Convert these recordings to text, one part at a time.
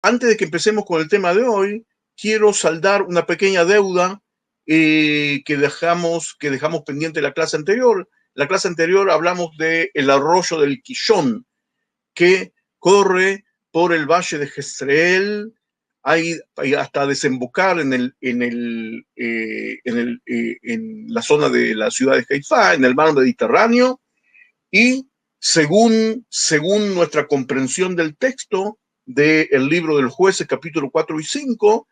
Antes de que empecemos con el tema de hoy, quiero saldar una pequeña deuda que dejamos pendiente la clase anterior. La clase anterior hablamos del arroyo del Quillón, que corre por el valle de Jezreel, hasta desembocar en la zona de la ciudad de Haifá, en el mar Mediterráneo, y según nuestra comprensión del texto del libro del Jueces, capítulo 4 y 5,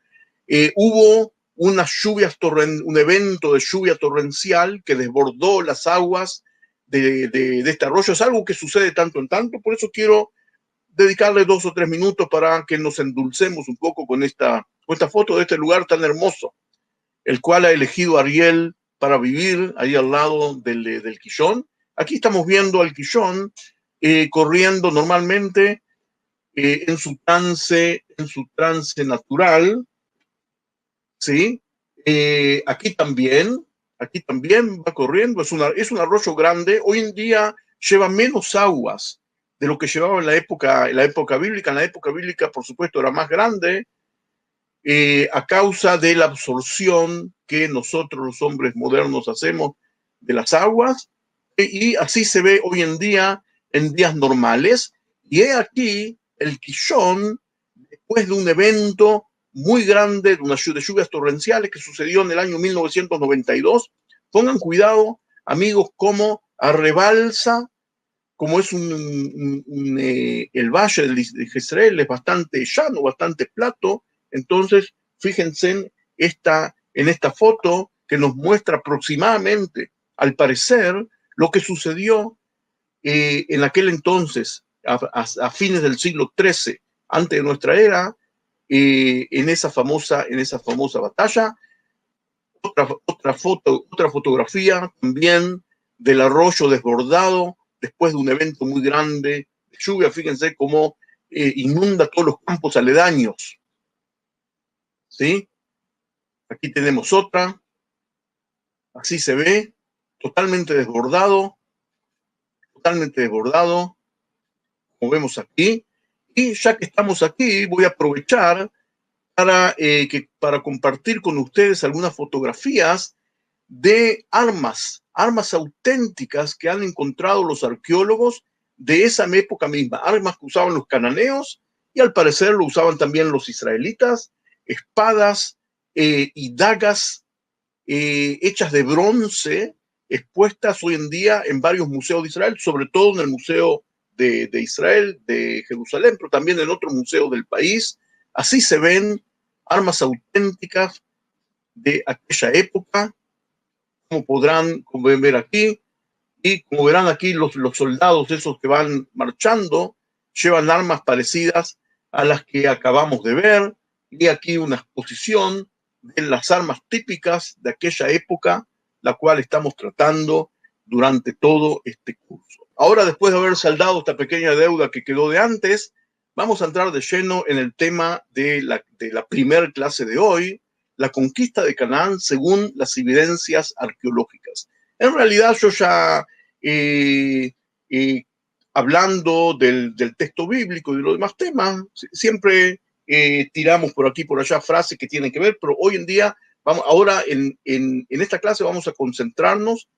hubo un evento de lluvia torrencial que desbordó las aguas de este arroyo. Es algo que sucede tanto en tanto, por eso quiero dedicarle 2 o 3 minutos para que nos endulcemos un poco con esta foto de este lugar tan hermoso, el cual ha elegido Ariel para vivir ahí al lado del Quillón. Aquí estamos viendo al Quillón corriendo normalmente en su trance natural, ¿sí? Aquí también va corriendo, es un arroyo grande. Hoy en día lleva menos aguas de lo que llevaba en la época bíblica. En la época bíblica, por supuesto, era más grande, a causa de la absorción que nosotros los hombres modernos hacemos de las aguas, y así se ve hoy en día en días normales. Y he aquí el Quillón, después de un evento muy grande, de lluvias torrenciales que sucedió en el año 1992. Pongan cuidado, amigos, cómo rebalsa, como es el valle de Jezreel es bastante llano, bastante plato. Entonces, fíjense en esta foto que nos muestra aproximadamente, al parecer, lo que sucedió en aquel entonces, a fines del siglo XIII, antes de nuestra era, en esa famosa batalla. Otra fotografía también del arroyo desbordado después de un evento muy grande de lluvia. Fíjense cómo inunda todos los campos aledaños, ¿sí? Aquí tenemos otra, así se ve, totalmente desbordado, como vemos aquí. Y ya que estamos aquí, voy a aprovechar para compartir con ustedes algunas fotografías de armas auténticas que han encontrado los arqueólogos de esa época misma, armas que usaban los cananeos y al parecer lo usaban también los israelitas, espadas y dagas hechas de bronce, expuestas hoy en día en varios museos de Israel, sobre todo en el Museo de Israel, de Jerusalén, pero también en otros museos del país. Así se ven armas auténticas de aquella época, como podrán ver aquí, y como verán aquí, los soldados esos que van marchando llevan armas parecidas a las que acabamos de ver, y aquí una exposición de las armas típicas de aquella época, la cual estamos tratando durante todo este curso. Ahora, después de haber saldado esta pequeña deuda que quedó de antes, vamos a entrar de lleno en el tema de la primera clase de hoy, la conquista de Canaán según las evidencias arqueológicas. En realidad yo ya, hablando del texto bíblico y de los demás temas, siempre tiramos por aquí por allá frases que tienen que ver, pero hoy en día, ahora en esta clase vamos a concentrarnos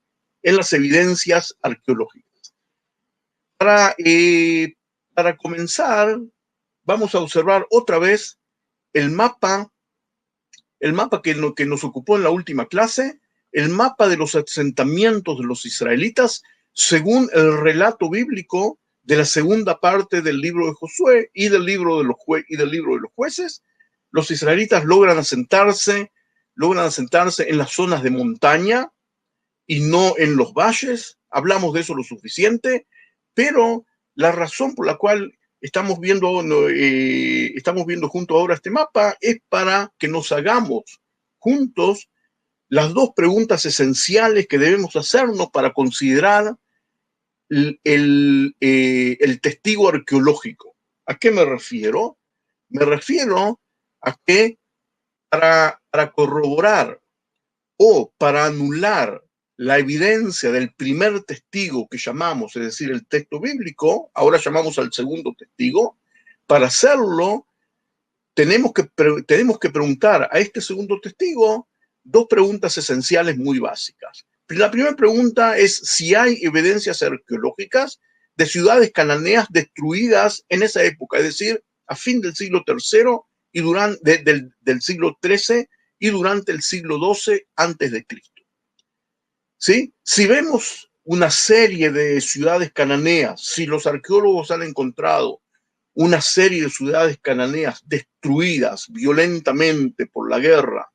en las evidencias arqueológicas. Para comenzar, vamos a observar otra vez el mapa que nos ocupó en la última clase, el mapa de los asentamientos de los israelitas según el relato bíblico de la segunda parte del libro de Josué y del libro de los jueces. Los israelitas logran asentarse en las zonas de montaña y no en los valles. Hablamos de eso lo suficiente, pero la razón por la cual estamos viendo junto ahora este mapa es para que nos hagamos juntos las dos preguntas esenciales que debemos hacernos para considerar el testigo arqueológico. ¿A qué me refiero? Me refiero a que para corroborar o para anular la evidencia del primer testigo que llamamos, es decir, el texto bíblico, ahora llamamos al segundo testigo. Para hacerlo, tenemos que preguntar a este segundo testigo dos preguntas esenciales muy básicas. La primera pregunta es si hay evidencias arqueológicas de ciudades cananeas destruidas en esa época, es decir, a fin del siglo III y del siglo XIII y durante el siglo XII antes de Cristo. ¿Sí? Si vemos una serie de ciudades cananeas, si los arqueólogos han encontrado una serie de ciudades cananeas destruidas violentamente por la guerra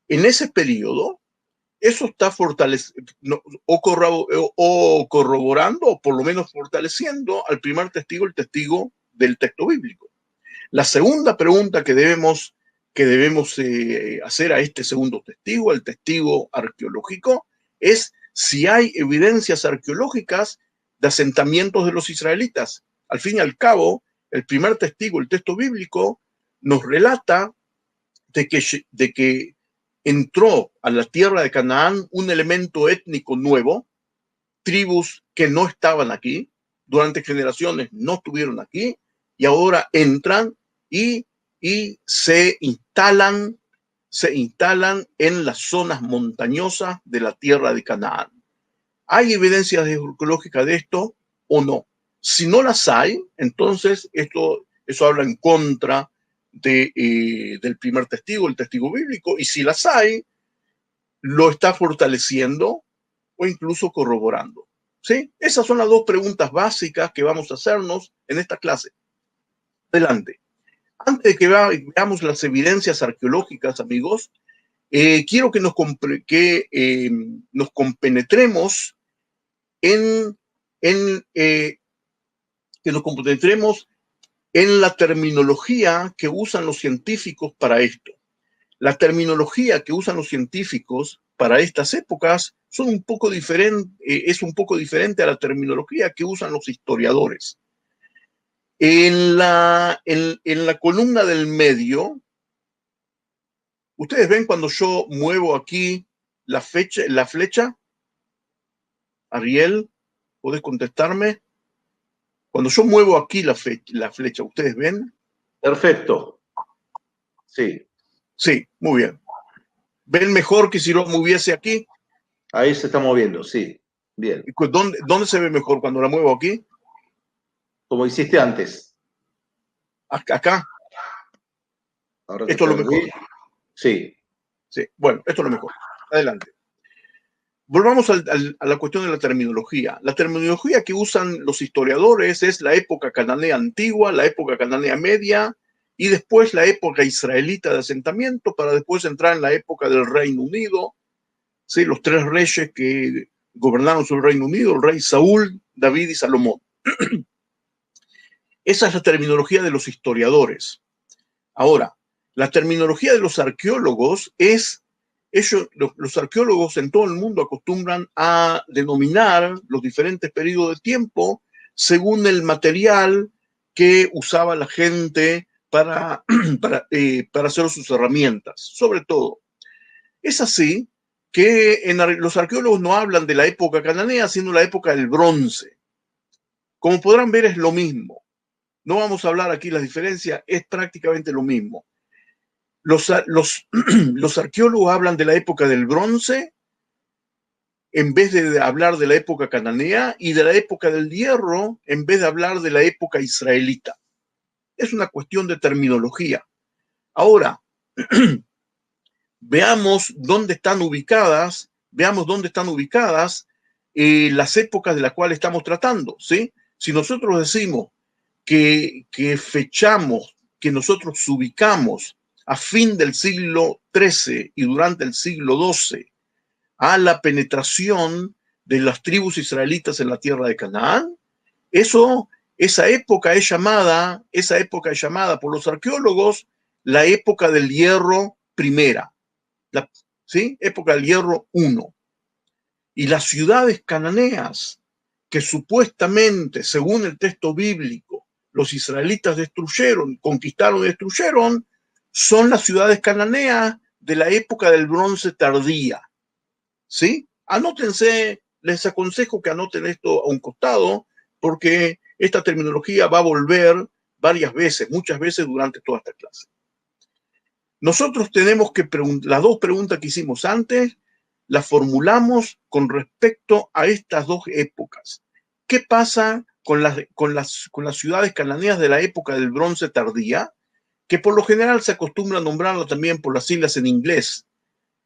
en ese periodo, eso está fortaleciendo o corroborando o por lo menos fortaleciendo al primer testigo, el testigo del texto bíblico. La segunda pregunta que debemos hacer a este segundo testigo, el testigo arqueológico, es si hay evidencias arqueológicas de asentamientos de los israelitas. Al fin y al cabo, el primer testigo, el texto bíblico, nos relata de que entró a la tierra de Canaán un elemento étnico nuevo, tribus que no estaban aquí, durante generaciones no estuvieron aquí, y ahora entran y se instalan en las zonas montañosas de la tierra de Canaán. ¿Hay evidencias arqueológicas de esto o no? Si no las hay, entonces eso habla en contra del primer testigo, el testigo bíblico, y si las hay, lo está fortaleciendo o incluso corroborando. ¿Sí? Esas son las dos preguntas básicas que vamos a hacernos en esta clase. Adelante. Antes de que veamos las evidencias arqueológicas, amigos, quiero que nos compenetremos en la terminología que usan los científicos para esto. La terminología que usan los científicos para estas épocas es un poco diferente a la terminología que usan los historiadores. En la columna del medio, ustedes ven cuando yo muevo aquí la flecha. Ariel, ¿podés contestarme? Cuando yo muevo aquí la flecha, ¿ustedes ven? Perfecto. Sí. Sí, muy bien. ¿Ven mejor que si lo moviese aquí? Ahí se está moviendo, sí. Bien. ¿Dónde se ve mejor cuando la muevo aquí? Como hiciste antes. Acá. Ahora Esto es lo mejor. Sí. Sí. Bueno, esto es lo mejor. Adelante. Volvamos a la cuestión de la terminología. La terminología que usan los historiadores es la época cananea antigua, la época cananea media y después la época israelita de asentamiento para después entrar en la época del Reino Unido. ¿Sí? Los tres reyes que gobernaron sobre el Reino Unido, el rey Saúl, David y Salomón. Esa es la terminología de los historiadores. Ahora, la terminología de los arqueólogos es, los arqueólogos en todo el mundo acostumbran a denominar los diferentes periodos de tiempo según el material que usaba la gente para hacer sus herramientas, sobre todo. Es así que los arqueólogos no hablan de la época cananea, sino la época del bronce. Como podrán ver, es lo mismo. No vamos a hablar aquí las diferencias, es prácticamente lo mismo. Los arqueólogos hablan de la época del bronce en vez de hablar de la época cananea y de la época del hierro en vez de hablar de la época israelita. Es una cuestión de terminología. Ahora, veamos dónde están ubicadas las épocas de las cuales estamos tratando, ¿sí? Si nosotros decimos que fechamos, que nosotros ubicamos a fin del siglo XIII y durante el siglo XII a la penetración de las tribus israelitas en la tierra de Canaán, esa época es llamada por los arqueólogos la época del hierro primera, ¿sí? Época del hierro 1. Y las ciudades cananeas que supuestamente, según el texto bíblico, los israelitas conquistaron y destruyeron, son las ciudades cananeas de la época del bronce tardía. ¿Sí? Anótense, les aconsejo que anoten esto a un costado, porque esta terminología va a volver varias veces, muchas veces durante toda esta clase. Nosotros tenemos que las dos preguntas que hicimos antes, las formulamos con respecto a estas dos épocas. ¿Qué pasa con las ciudades cananeas de la época del bronce tardía? Que por lo general se acostumbra a nombrarlo también por las siglas en inglés,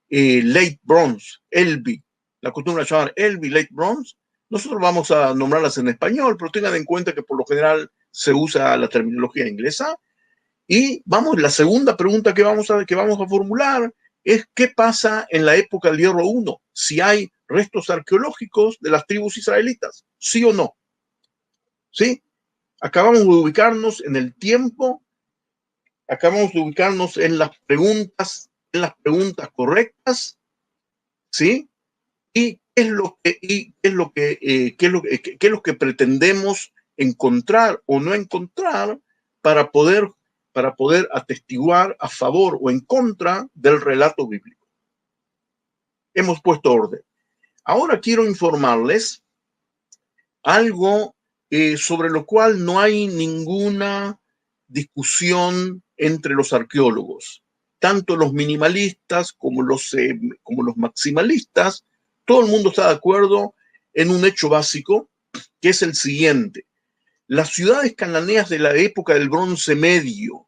Late Bronze, LB, la costumbre de llamar LB, Late Bronze. Nosotros vamos a nombrarlas en español, pero tengan en cuenta que por lo general se usa la terminología inglesa. Y la segunda pregunta que vamos a formular es ¿qué pasa en la época del Hierro I? Si hay restos arqueológicos de las tribus israelitas, ¿sí o no? ¿Sí? Acabamos de ubicarnos en el tiempo, acabamos de ubicarnos en las preguntas correctas, ¿sí? ¿Y qué es lo que pretendemos encontrar o no encontrar para poder atestiguar a favor o en contra del relato bíblico? Hemos puesto orden. Ahora quiero informarles algo sobre lo cual no hay ninguna discusión entre los arqueólogos. Tanto los minimalistas como los maximalistas, todo el mundo está de acuerdo en un hecho básico, que es el siguiente. Las ciudades cananeas de la época del Bronce Medio,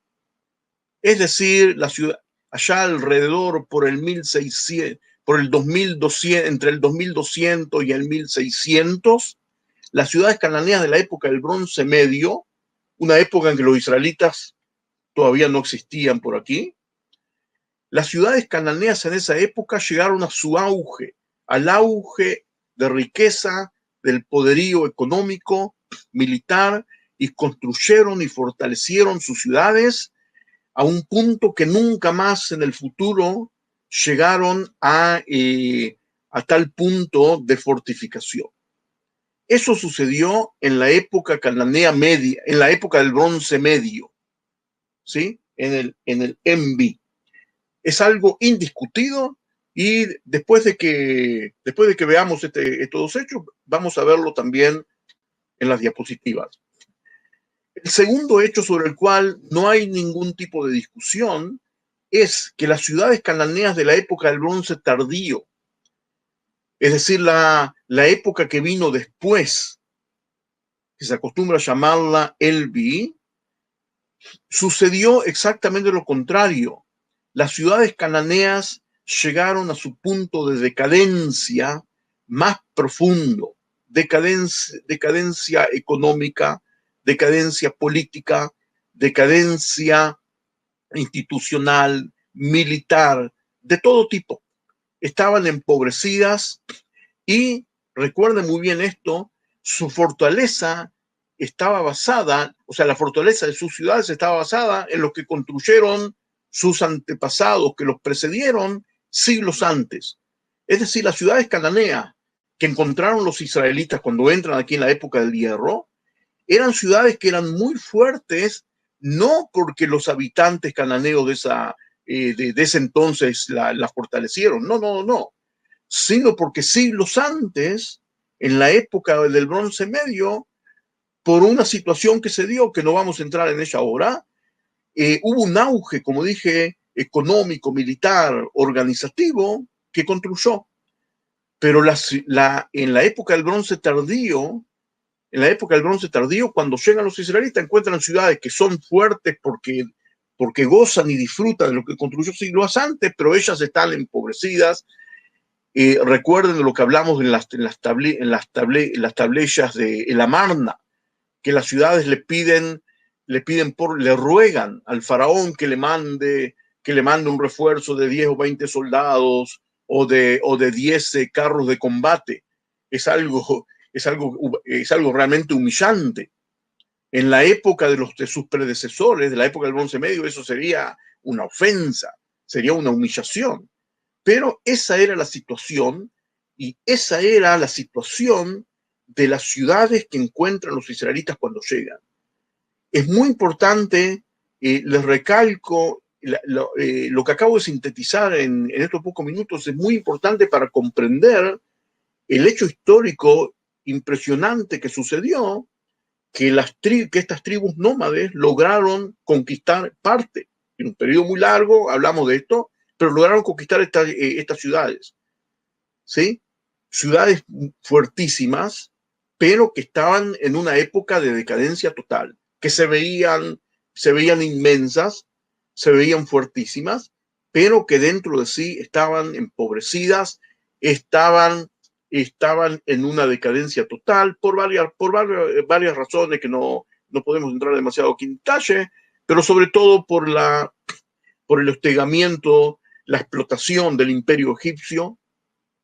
es decir, la ciudad allá alrededor por el 1600, por el 2200, entre el 2200 y el 1600, las ciudades cananeas de la época del Bronce Medio, una época en que los israelitas todavía no existían por aquí, las ciudades cananeas en esa época llegaron a su auge, al auge de riqueza, del poderío económico, militar, y construyeron y fortalecieron sus ciudades a un punto que nunca más en el futuro llegaron a tal punto de fortificación. Eso sucedió en la época cananea media, en la época del Bronce Medio, ¿sí? En el Envi. Es algo indiscutido y después de que veamos estos dos hechos, vamos a verlo también en las diapositivas. El segundo hecho sobre el cual no hay ningún tipo de discusión es que las ciudades cananeas de la época del Bronce Tardío, es decir, la época que vino después, que se acostumbra a llamarla Elbi, sucedió exactamente lo contrario. Las ciudades cananeas llegaron a su punto de decadencia más profundo, decadencia económica, decadencia política, decadencia institucional, militar, de todo tipo. Estaban empobrecidas y, recuerden muy bien esto, su fortaleza estaba basada, o sea, la fortaleza de sus ciudades estaba basada en lo que construyeron sus antepasados que los precedieron siglos antes. Es decir, las ciudades cananeas que encontraron los israelitas cuando entran aquí en la época del Hierro, eran ciudades que eran muy fuertes, no porque los habitantes cananeos de ese entonces la fortalecieron, no, sino porque siglos antes, en la época del Bronce Medio, por una situación que se dio, que no vamos a entrar en ella ahora, hubo un auge, como dije, económico, militar, organizativo, que construyó. Pero en la época del Bronce Tardío, cuando llegan los israelitas, encuentran ciudades que son fuertes porque gozan y disfrutan de lo que construyó siglos antes, pero ellas están empobrecidas. Recuerden lo que hablamos en las tablillas de El Amarna, que las ciudades le ruegan al faraón que le mande un refuerzo de 10 o 20 soldados o de 10 carros de combate. Es algo realmente humillante. En la época de sus predecesores, de la época del Bronce Medio, eso sería una ofensa, sería una humillación. Pero esa era la situación, y esa era la situación de las ciudades que encuentran los israelitas cuando llegan. Es muy importante, les recalco, lo que acabo de sintetizar en estos pocos minutos es muy importante para comprender el hecho histórico impresionante que sucedió, que estas tribus nómades lograron conquistar parte en un periodo muy largo, hablamos de esto, pero lograron conquistar estas ciudades, ¿sí? Ciudades fuertísimas, pero que estaban en una época de decadencia total, que se veían inmensas, se veían fuertísimas, pero que dentro de sí estaban empobrecidas, estaban en una decadencia total por varias razones que no podemos entrar demasiado aquí en detalle, pero sobre todo por el hostigamiento, la explotación del imperio egipcio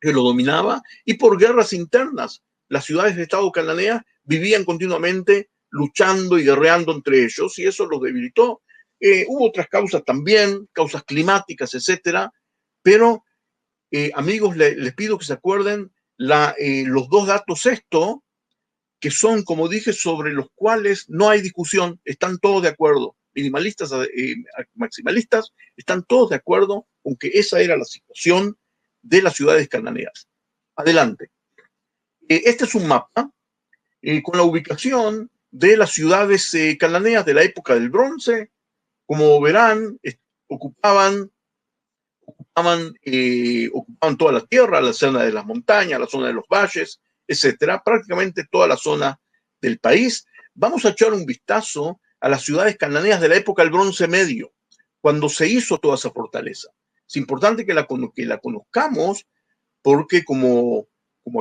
que lo dominaba, y por guerras internas. Las ciudades de Estado cananeas vivían continuamente luchando y guerreando entre ellos, y eso los debilitó. Hubo otras causas también, causas climáticas, etcétera, pero amigos, les pido que se acuerden los dos datos que son, como dije, sobre los cuales no hay discusión, están todos de acuerdo, minimalistas, maximalistas, están todos de acuerdo con que esa era la situación de las ciudades cananeas. Adelante. Este es un mapa con la ubicación de las ciudades cananeas de la época del bronce. Como verán, ocupaban toda la tierra, la zona de las montañas, la zona de los valles, etcétera, prácticamente toda la zona del país. Vamos a echar un vistazo a las ciudades cananeas de la época del Bronce Medio, cuando se hizo toda esa fortaleza. Es importante que la conozcamos porque, como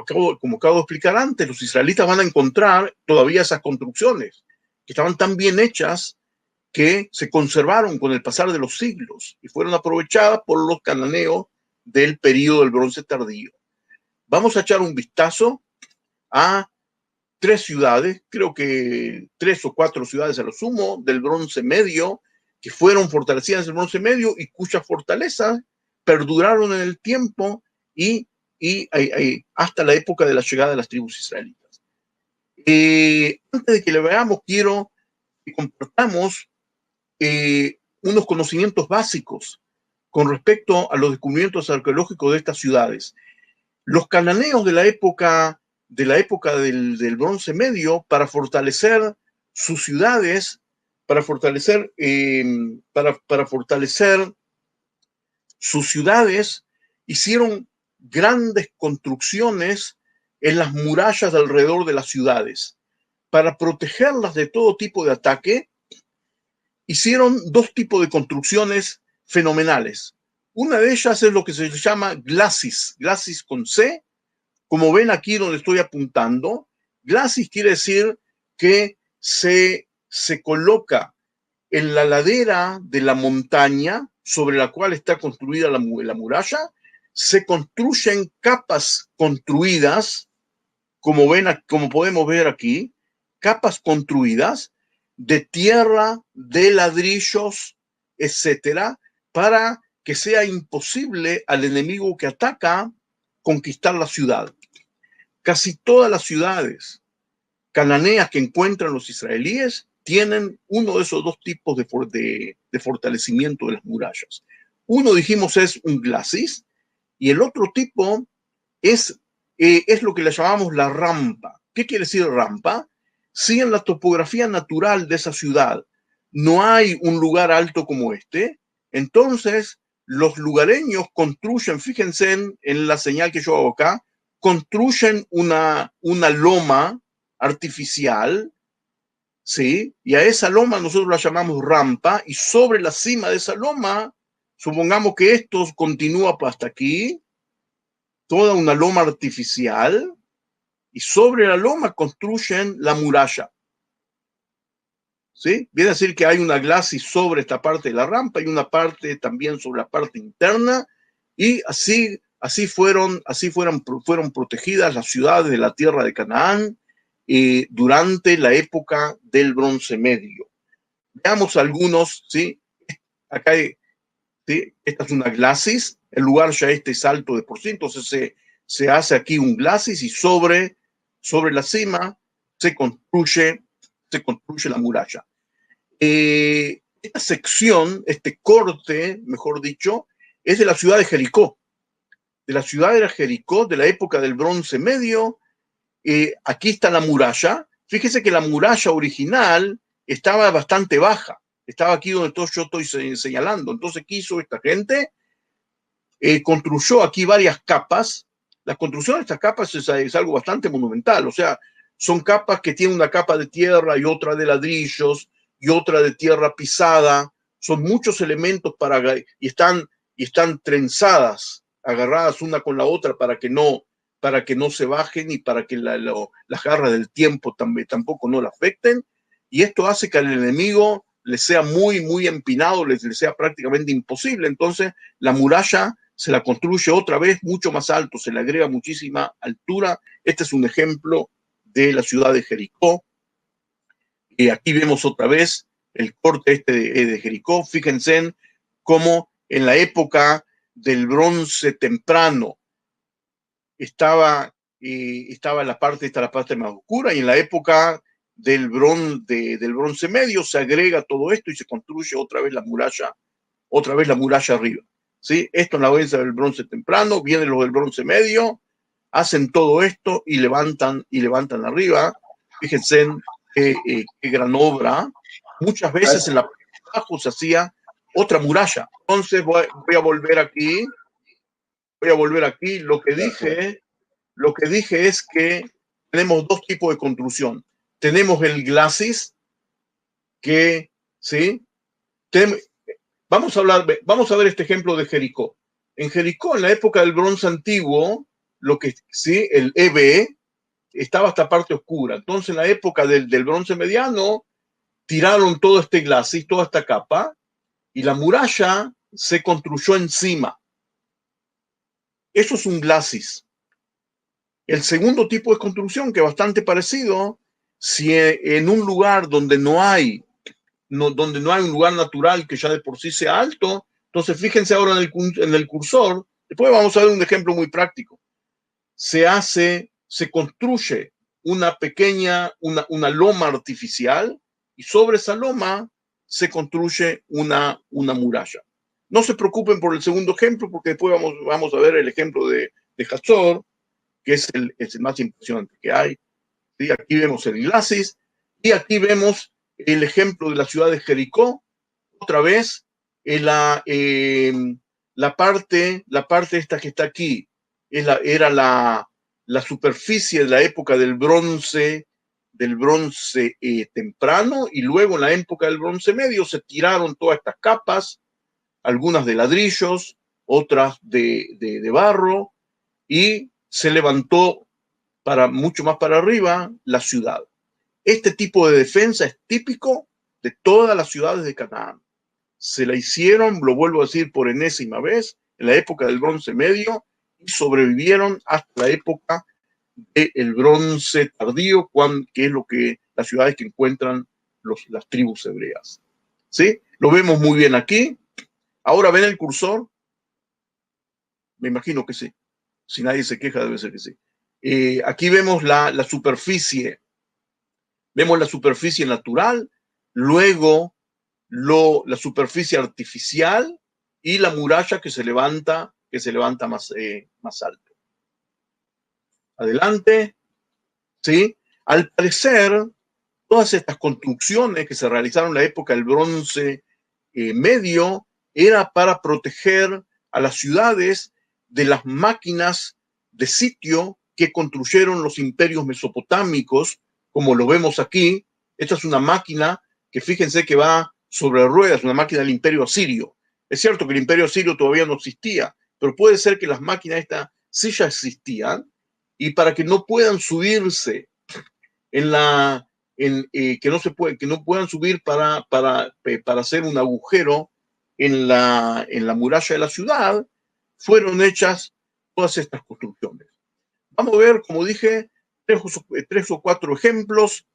acabo de explicar antes, los israelitas van a encontrar todavía esas construcciones que estaban tan bien hechas que se conservaron con el pasar de los siglos y fueron aprovechadas por los cananeos del período del Bronce Tardío. Vamos a echar un vistazo a 3 ciudades, creo que 3 o 4 ciudades a lo sumo, del Bronce Medio, que fueron fortalecidas en el Bronce Medio y cuyas fortalezas perduraron en el tiempo y hasta la época de la llegada de las tribus israelitas. Antes de que le veamos, quiero que compartamos unos conocimientos básicos con respecto a los descubrimientos arqueológicos de estas ciudades. Los cananeos de la época del Bronce Medio, para fortalecer sus ciudades, para fortalecer sus ciudades, hicieron grandes construcciones en las murallas alrededor de las ciudades. Para protegerlas de todo tipo de ataque, hicieron 2 tipos de construcciones fenomenales. Una de ellas es lo que se llama glacis con C. Como ven aquí donde estoy apuntando, glacis quiere decir que se coloca en la ladera de la montaña sobre la cual está construida la muralla, se construyen capas construidas, como podemos ver aquí, capas construidas de tierra, de ladrillos, etcétera, para que sea imposible al enemigo que ataca conquistar la ciudad. Casi todas las ciudades cananeas que encuentran los israelíes tienen uno de esos 2 tipos de fortalecimiento de las murallas. Uno, dijimos, es un glacis, y el otro tipo es lo que le llamamos la rampa. ¿Qué quiere decir rampa? Si en la topografía natural de esa ciudad no hay un lugar alto como este, entonces los lugareños construyen, fíjense en la señal que yo hago acá, construyen una loma artificial, ¿sí? Y a esa loma nosotros la llamamos rampa, y sobre la cima de esa loma, supongamos que esto continúa hasta aquí, toda una loma artificial, y sobre la loma construyen la muralla. ¿Sí? Viene a decir que hay una glacis sobre esta parte de la rampa y una parte también sobre la parte interna, y así fueron protegidas las ciudades de la tierra de Canaán durante la época del Bronce Medio. Veamos algunos, ¿sí? Acá hay, ¿sí? Esta es una glacis, el lugar ya es alto de por sí, entonces se hace aquí un glacis y sobre la cima se construye la muralla. Esta sección, este corte, mejor dicho, es de la ciudad de Jericó. De la ciudad de Jericó, de la época del Bronce Medio. Aquí está la muralla. Fíjese que la muralla original estaba bastante baja. Estaba aquí donde yo estoy señalando. Entonces, ¿qué hizo esta gente? Construyó aquí varias capas. La construcción de estas capas es algo bastante monumental. O sea, son capas que tienen una capa de tierra y otra de ladrillos y otra de tierra pisada. Son muchos elementos y están trenzadas, agarradas una con la otra para que no se bajen y para que las garras del tiempo tampoco no la afecten. Y esto hace que al enemigo le sea muy, muy empinado, le sea prácticamente imposible. Entonces, la muralla se la construye otra vez mucho más alto, se le agrega muchísima altura. Este es un ejemplo de la ciudad de Jericó. Y aquí vemos otra vez el corte de Jericó. Fíjense en cómo en la época del bronce temprano estaba la parte más oscura, y en la época del bronce medio se agrega todo esto y se construye otra vez la muralla arriba. ¿Sí? Esto en la audiencia del bronce temprano, vienen los del bronce medio, hacen todo esto y levantan arriba. Fíjense qué gran obra. Muchas veces en la parte de abajo se hacía otra muralla. Entonces voy a volver aquí. Lo que dije es que tenemos dos tipos de construcción. Tenemos el glacis, que, ¿sí? Vamos a ver este ejemplo de Jericó. En Jericó, en la época del bronce antiguo, sí, el EB estaba esta parte oscura. Entonces, en la época del bronce mediano, tiraron todo este glacis, toda esta capa, y la muralla se construyó encima. Eso es un glacis. El segundo tipo de construcción, que es bastante parecido, si en un lugar donde no hay un lugar natural que ya de por sí sea alto, entonces fíjense ahora en el cursor. Después vamos a ver un ejemplo muy práctico. Se construye una pequeña, una loma artificial, y sobre esa loma se construye una muralla. No se preocupen por el segundo ejemplo, porque después vamos a ver el ejemplo de Hazor, que es el más impresionante que hay. ¿Sí? Aquí vemos el glacis y aquí vemos el ejemplo de la ciudad de Jericó. Otra vez, la parte esta que está aquí era la superficie de la época del bronce temprano, y luego en la época del bronce medio se tiraron todas estas capas, algunas de ladrillos, otras de barro, y se levantó mucho más para arriba la ciudad. Este tipo de defensa es típico de todas las ciudades de Canaán. Se la hicieron, lo vuelvo a decir por enésima vez, en la época del bronce medio, y sobrevivieron hasta la época del bronce tardío, que es las ciudades que encuentran las tribus hebreas. ¿Sí? Lo vemos muy bien aquí. Ahora ven el cursor. Me imagino que sí. Si nadie se queja, debe ser que sí. Aquí vemos la superficie. Vemos la superficie natural, luego la superficie artificial y la muralla que se levanta más alto. Adelante. ¿Sí? Al parecer, todas estas construcciones que se realizaron en la época del bronce medio era para proteger a las ciudades de las máquinas de sitio que construyeron los imperios mesopotámicos, como lo vemos aquí. Esta es una máquina que, fíjense, que va sobre ruedas, una máquina del imperio asirio. Es cierto que el imperio asirio todavía no existía, pero puede ser que las máquinas estas sí ya existían, y para que no puedan subirse que no puedan subir para hacer un agujero en la muralla de la ciudad, fueron hechas todas estas construcciones. Vamos a ver, como dije, tres o cuatro ejemplos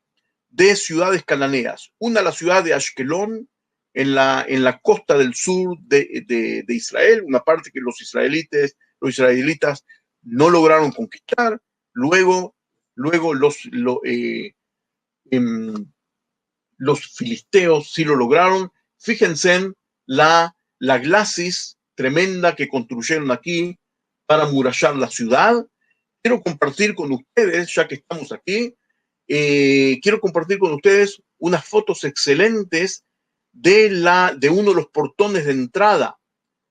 de ciudades cananeas. Una, la ciudad de Ashkelón, en la costa del sur de Israel, una parte que los israelitas no lograron conquistar. Luego los filisteos sí lo lograron. Fíjense en la glacis tremenda que construyeron aquí para amurallar la ciudad. Quiero compartir con ustedes, ya que estamos aquí, quiero compartir con ustedes unas fotos excelentes de uno de los portones de entrada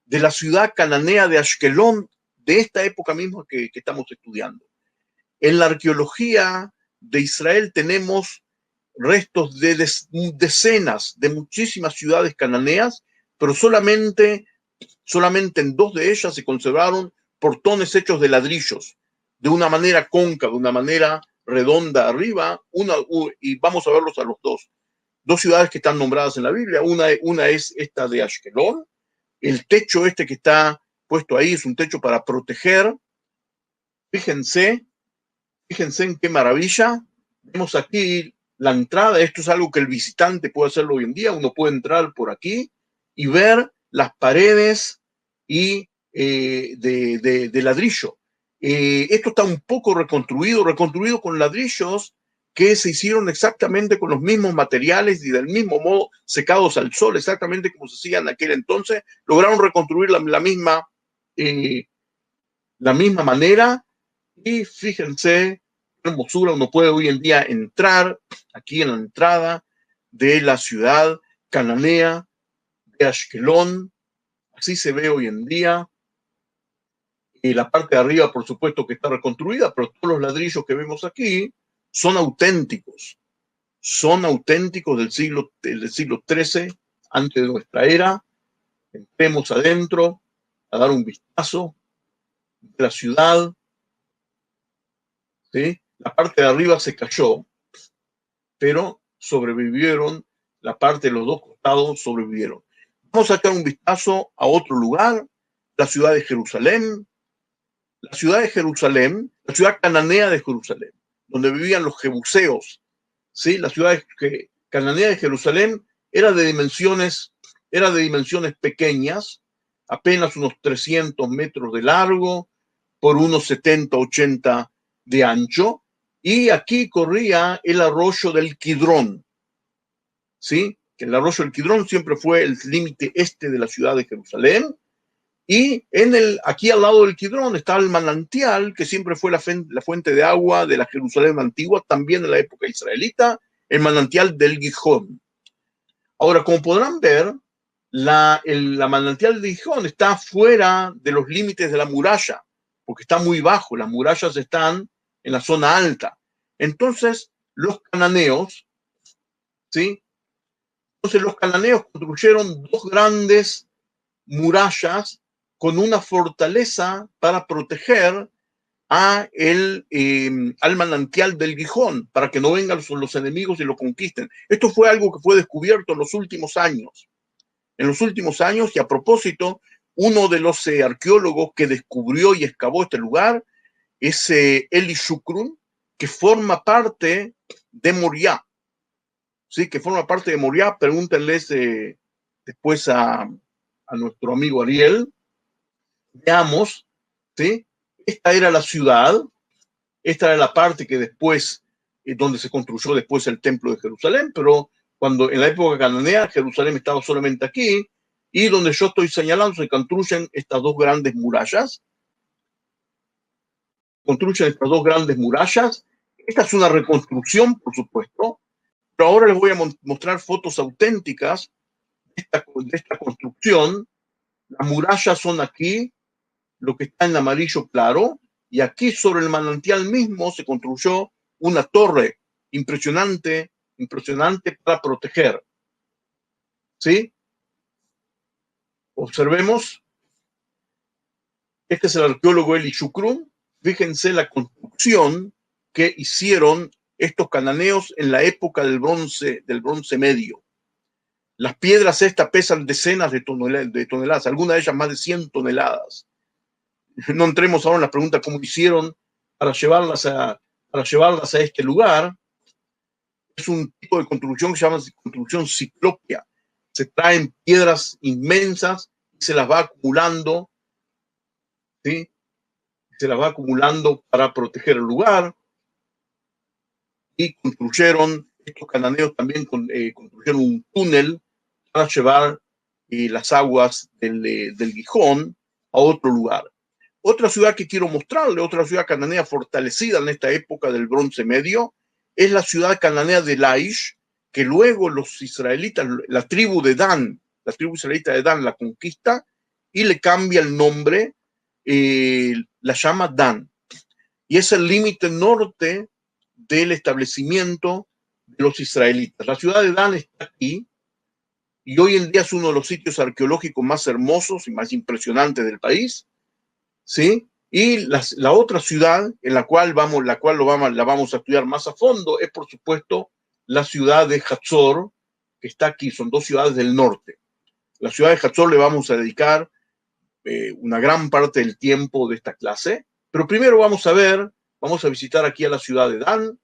de la ciudad cananea de Ashkelón, de esta época misma que estamos estudiando. En la arqueología de Israel tenemos restos de decenas, de muchísimas ciudades cananeas, pero solamente en 2 de ellas se conservaron portones hechos de ladrillos, de una manera cóncava, de una manera redonda arriba, y vamos a verlos a los dos. 2 ciudades que están nombradas en la Biblia, una es esta de Ashkelón. El techo que está puesto ahí es un techo para proteger. Fíjense en qué maravilla. Vemos aquí la entrada. Esto es algo que el visitante puede hacerlo hoy en día. Uno puede entrar por aquí y ver las paredes y de ladrillo. Esto está un poco reconstruido con ladrillos que se hicieron exactamente con los mismos materiales y del mismo modo secados al sol, exactamente como se hacía en aquel entonces. Lograron reconstruir la misma manera. Y fíjense qué hermosura. Uno puede hoy en día entrar aquí en la entrada de la ciudad cananea de Ashkelón. Así se ve hoy en día. Y la parte de arriba, por supuesto, que está reconstruida, pero todos los ladrillos que vemos aquí son auténticos. Son auténticos del siglo XIII, antes de nuestra era. Entremos adentro a dar un vistazo de la ciudad. ¿Sí? La parte de arriba se cayó, pero sobrevivieron. La parte de los 2 costados sobrevivieron. Vamos a echar un vistazo a otro lugar, la ciudad de Jerusalén. La ciudad de Jerusalén, la ciudad cananea de Jerusalén, donde vivían los jebuseos. ¿Sí? La ciudad cananea de Jerusalén era de dimensiones pequeñas, apenas unos 300 metros de largo, por unos 70, 80 de ancho, y aquí corría el arroyo del Kidrón. ¿Sí? Que el arroyo del Kidrón siempre fue el límite este de la ciudad de Jerusalén. Y aquí al lado del Kidrón está el manantial, que siempre fue la fuente de agua de la Jerusalén antigua, también en la época israelita, el manantial del Gijón. Ahora, como podrán ver, la manantial del Gijón está fuera de los límites de la muralla, porque está muy bajo. Las murallas están en la zona alta. Entonces, los cananeos, ¿sí? Entonces, los cananeos construyeron 2 grandes murallas con una fortaleza para proteger al manantial del Gijón, para que no vengan los enemigos y lo conquisten. Esto fue algo que fue descubierto en los últimos años. Y a propósito, uno de los arqueólogos que descubrió y excavó este lugar es Eli Shukrun, que forma parte de Moriah. ¿Sí? Que forma parte de Moriah. Pregúntenles después a nuestro amigo Ariel. Veamos, ¿sí? Esta era la ciudad, esta era la parte que después, donde se construyó después el templo de Jerusalén, pero cuando en la época cananea Jerusalén estaba solamente aquí, y donde yo estoy señalando se construyen estas 2 grandes murallas. Esta es una reconstrucción, por supuesto, pero ahora les voy a mostrar fotos auténticas de esta construcción. Las murallas son aquí, lo que está en amarillo claro, y aquí sobre el manantial mismo se construyó una torre impresionante para proteger. ¿Sí? Observemos. Este es el arqueólogo Eli Shukrun. Fíjense la construcción que hicieron estos cananeos en la época del bronce medio. Las piedras estas pesan decenas de toneladas, algunas de ellas más de 100 toneladas. No entremos ahora en la pregunta cómo hicieron para llevarlas a este lugar. Es un tipo de construcción que se llama construcción ciclópea. Se traen piedras inmensas y se las va acumulando, ¿sí? Se las va acumulando para proteger el lugar. Y construyeron, estos cananeos también construyeron un túnel para llevar las aguas del Gijón a otro lugar. Otra ciudad que quiero mostrarle, otra ciudad cananea fortalecida en esta época del Bronce Medio, es la ciudad cananea de Laish, que luego los israelitas, la tribu israelita de Dan la conquista y le cambia el nombre, la llama Dan. Y es el límite norte del establecimiento de los israelitas. La ciudad de Dan está aquí y hoy en día es uno de los sitios arqueológicos más hermosos y más impresionantes del país, ¿sí? Y la otra ciudad en la cual la vamos a estudiar más a fondo es, por supuesto, la ciudad de Hatzor, que está aquí. Son dos ciudades del norte. La ciudad de Hatzor le vamos a dedicar una gran parte del tiempo de esta clase, pero primero vamos a visitar aquí a la ciudad de Dan,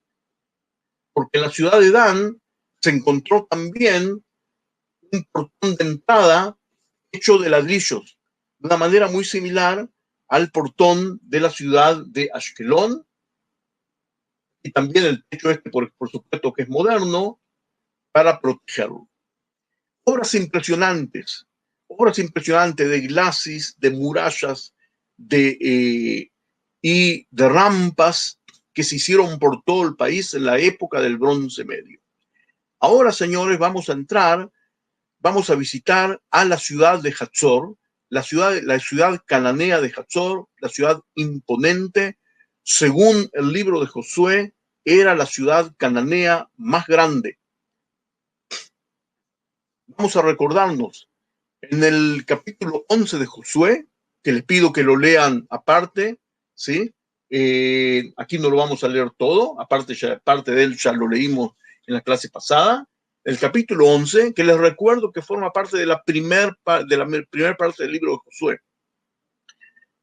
porque en la ciudad de Dan se encontró también un portón de entrada hecho de ladrillos, de una manera muy similar al portón de la ciudad de Ashkelon, y también el techo por supuesto, que es moderno, para protegerlo. Obras impresionantes de glacis, de murallas, y de rampas que se hicieron por todo el país en la época del Bronce Medio. Ahora, señores, vamos a visitar a la ciudad de Hatzor, la ciudad cananea de Hatzor, la ciudad imponente. Según el libro de Josué, era la ciudad cananea más grande. Vamos a recordarnos en el capítulo 11 de Josué, que les pido que lo lean aparte, ¿sí? Aquí no lo vamos a leer todo, parte de él ya lo leímos en la clase pasada. El capítulo 11, que les recuerdo que forma parte de la primera parte del libro de Josué,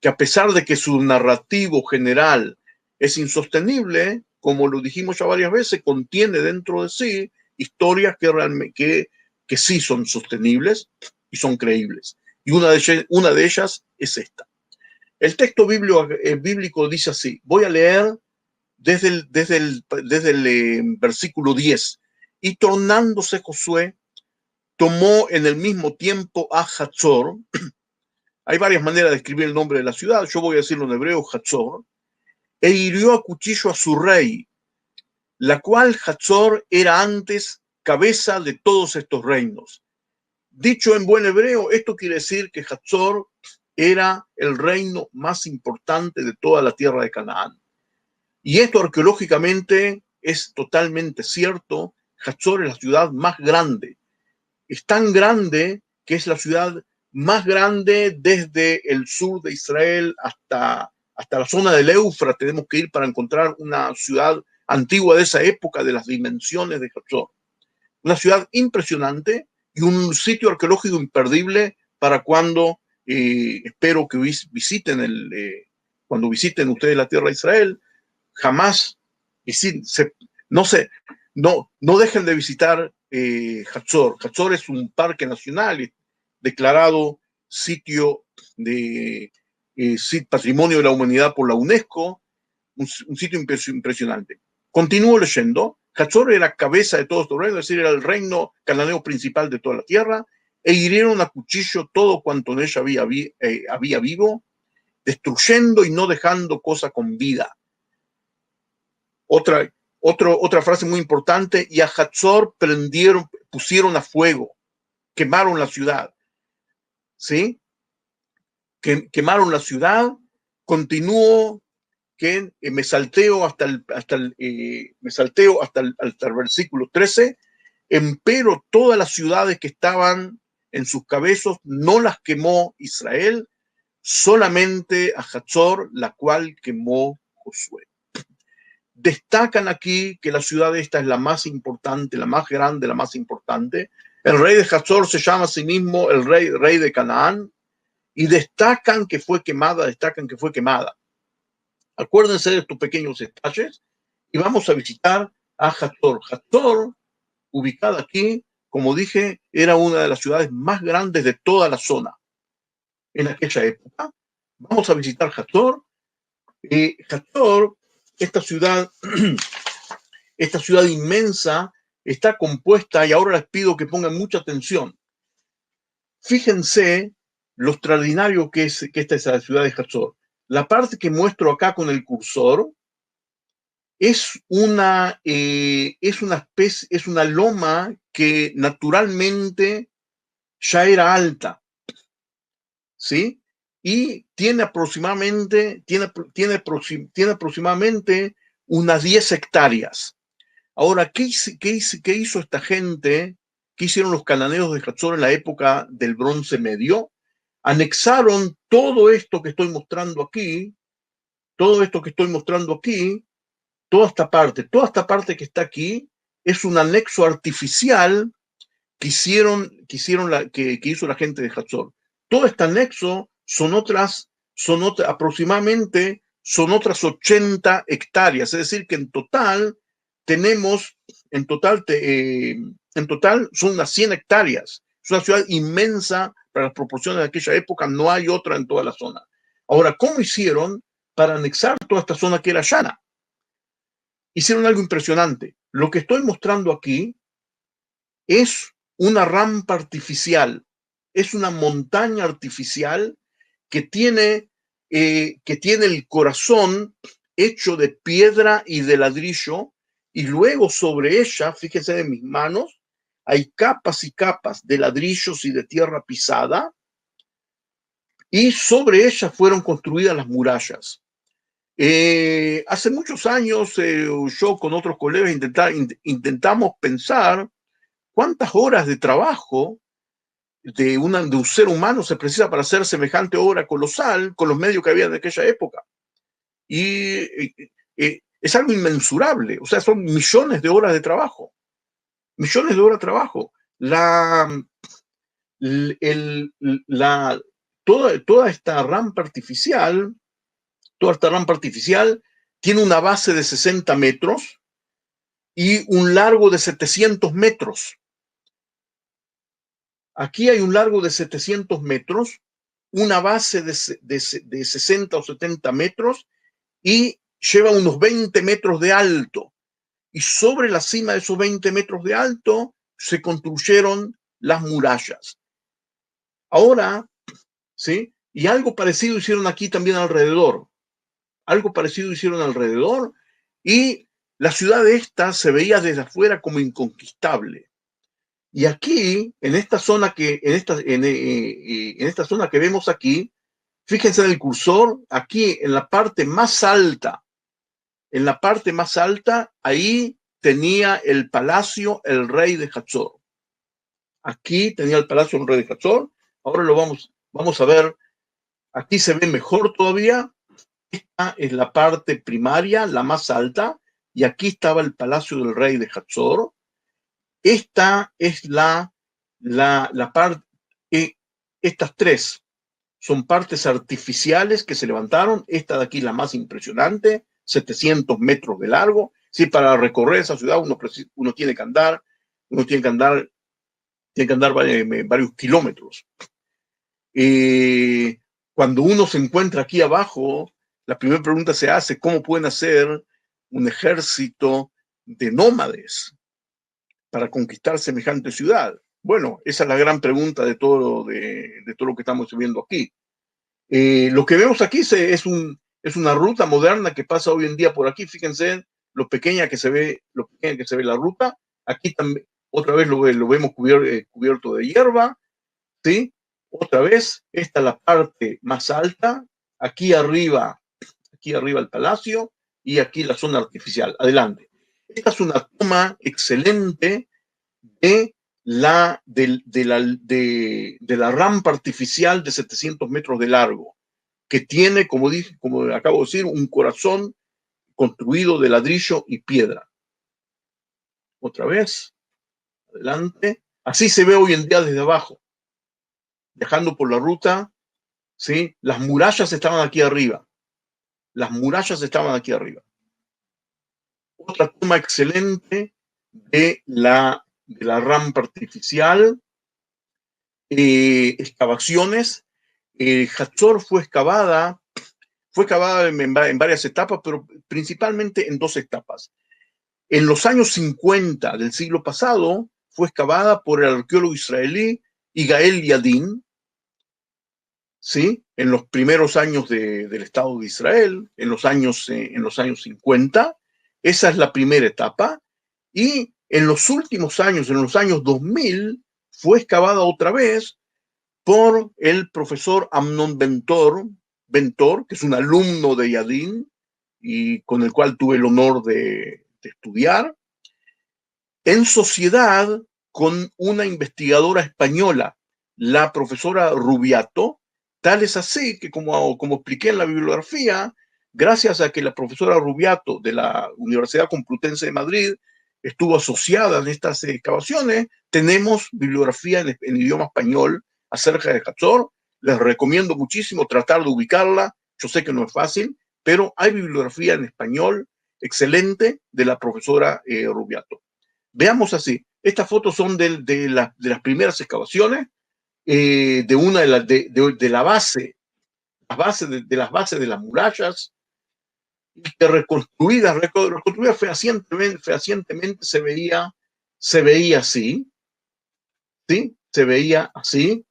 que a pesar de que su narrativo general es insostenible, como lo dijimos ya varias veces, contiene dentro de sí historias que sí son sostenibles y son creíbles. Y una de ellas es esta. El texto bíblico dice así. Voy a leer desde el versículo 10. Y tornándose Josué, tomó en el mismo tiempo a Hatzor. Hay varias maneras de escribir el nombre de la ciudad. Yo voy a decirlo en hebreo, Hatzor. E hirió a cuchillo a su rey, la cual Hatzor era antes cabeza de todos estos reinos. Dicho en buen hebreo, esto quiere decir que Hatzor era el reino más importante de toda la tierra de Canaán. Y esto arqueológicamente es totalmente cierto. Hatzor es la ciudad más grande. Es tan grande que es la ciudad más grande desde el sur de Israel hasta la zona del Éufrates. Tenemos que ir para encontrar una ciudad antigua de esa época, de las dimensiones de Hatzor. Una ciudad impresionante y un sitio arqueológico imperdible para cuando espero que visiten cuando visiten ustedes la tierra de Israel. Jamás no dejen de visitar Hatzor. Hatzor es un parque nacional declarado sitio de patrimonio de la humanidad por la UNESCO, un sitio impresionante. Continúo leyendo. Hatzor era cabeza de todos estos reinos, es decir, era el reino cananeo principal de toda la tierra, e hirieron a cuchillo todo cuanto en ella había vivo, destruyendo y no dejando cosa con vida. Otra frase muy importante, y a Hatzor pusieron a fuego, quemaron la ciudad, ¿sí? Quemaron la ciudad. Continuó que me salteo hasta el versículo 13. Empero todas las ciudades que estaban en sus cabezos no las quemó Israel, solamente a Hatzor, la cual quemó Josué. Destacan aquí que la ciudad esta es la más importante, la más grande, la más importante. El rey de Hatzor se llama a sí mismo el rey de Canaán, y destacan que fue quemada. Acuérdense de estos pequeños detalles y vamos a visitar a Hatzor. Hatzor, ubicada aquí, como dije, era una de las ciudades más grandes de toda la zona en aquella época. Vamos a visitar Hatzor. Hatzor, esta ciudad inmensa, está compuesta, y ahora les pido que pongan mucha atención. Fíjense lo extraordinario que esta es la ciudad de Hatzor. La parte que muestro acá con el cursor es una loma que naturalmente ya era alta, ¿sí? Y tiene aproximadamente unas 10 hectáreas. Ahora, ¿qué hizo esta gente? ¿Qué hicieron los cananeos de Hatzor en la época del Bronce Medio? Anexaron todo esto que estoy mostrando aquí, toda esta parte que está aquí, es un anexo artificial que hizo la gente de Hatzor. Todo este anexo aproximadamente son otras 80 hectáreas, es decir, que en total son unas 100 hectáreas. Es una ciudad inmensa para las proporciones de aquella época, no hay otra en toda la zona. Ahora, ¿cómo hicieron para anexar toda esta zona que era llana? Hicieron algo impresionante. Lo que estoy mostrando aquí es una rampa artificial, es una montaña artificial que tiene el corazón hecho de piedra y de ladrillo, y luego sobre ella, fíjense en mis manos, hay capas y capas de ladrillos y de tierra pisada, y sobre ella fueron construidas las murallas. Hace muchos años, yo con otros colegas intentamos pensar cuántas horas de trabajo de un ser humano se precisa para hacer semejante obra colosal con los medios que había de aquella época. Y es algo inmensurable, o sea, son millones de horas de trabajo. Millones de horas de trabajo. Toda esta rampa artificial tiene una base de 60 metros y un largo de 700 metros. Aquí hay un largo de 700 metros, una base de 60 o 70 metros y lleva unos 20 metros de alto. Y sobre la cima de esos 20 metros de alto se construyeron las murallas. Ahora, ¿sí? Y algo parecido hicieron aquí también alrededor. Y la ciudad esta se veía desde afuera como inconquistable. Y aquí, en esta zona que vemos aquí, fíjense en el cursor, aquí en la parte más alta, ahí tenía el palacio el rey de Hatzor. Aquí tenía el palacio el rey de Hatzor. Ahora lo vamos a ver. Aquí se ve mejor todavía. Esta es la parte primaria, la más alta, y aquí estaba el palacio del rey de Hatzor. Esta es la parte, estas tres son partes artificiales que se levantaron. Esta de aquí, la más impresionante, 700 metros de largo. Sí, para recorrer esa ciudad uno tiene que andar varios kilómetros. Cuando uno se encuentra aquí abajo, la primera pregunta se hace: ¿cómo pueden hacer un ejército de nómades para conquistar semejante ciudad? Bueno, esa es la gran pregunta de todo lo que estamos viendo aquí. Lo que vemos aquí es una ruta moderna que pasa hoy en día por aquí. Fíjense lo pequeña que se ve la ruta. Aquí también, otra vez lo vemos cubierto de hierba, ¿sí? Otra vez, esta es la parte más alta. Aquí arriba el palacio y aquí la zona artificial. Adelante. Esta es una toma excelente de la rampa artificial de 700 metros de largo, que tiene, como acabo de decir, un corazón construido de ladrillo y piedra. Otra vez, adelante. Así se ve hoy en día desde abajo. Viajando por la ruta, ¿sí? Las murallas estaban aquí arriba. Otra toma excelente de la rampa artificial. Excavaciones. Hatzor fue excavada en varias etapas, pero principalmente en 2 etapas. En los años 50 del siglo pasado fue excavada por el arqueólogo israelí Yigael Yadin, ¿sí? En los primeros años del Estado de Israel, en los años 50, Esa es la primera etapa. Y en los últimos años, en los años 2000, fue excavada otra vez por el profesor Amnon Bentor, que es un alumno de Yadin y con el cual tuve el honor de estudiar, en sociedad con una investigadora española, la profesora Rubiato. Tal es así que, como expliqué en la bibliografía, gracias a que la profesora Rubiato de la Universidad Complutense de Madrid estuvo asociada en estas excavaciones, tenemos bibliografía en idioma español acerca de Hatzor. Les recomiendo muchísimo tratar de ubicarla. Yo sé que no es fácil, pero hay bibliografía en español excelente de la profesora Rubiato. Veamos así. Estas fotos son de las primeras excavaciones, de una de la base, de las bases de las murallas, y que reconstruida fehacientemente se veía así, ¿sí? Se veía así.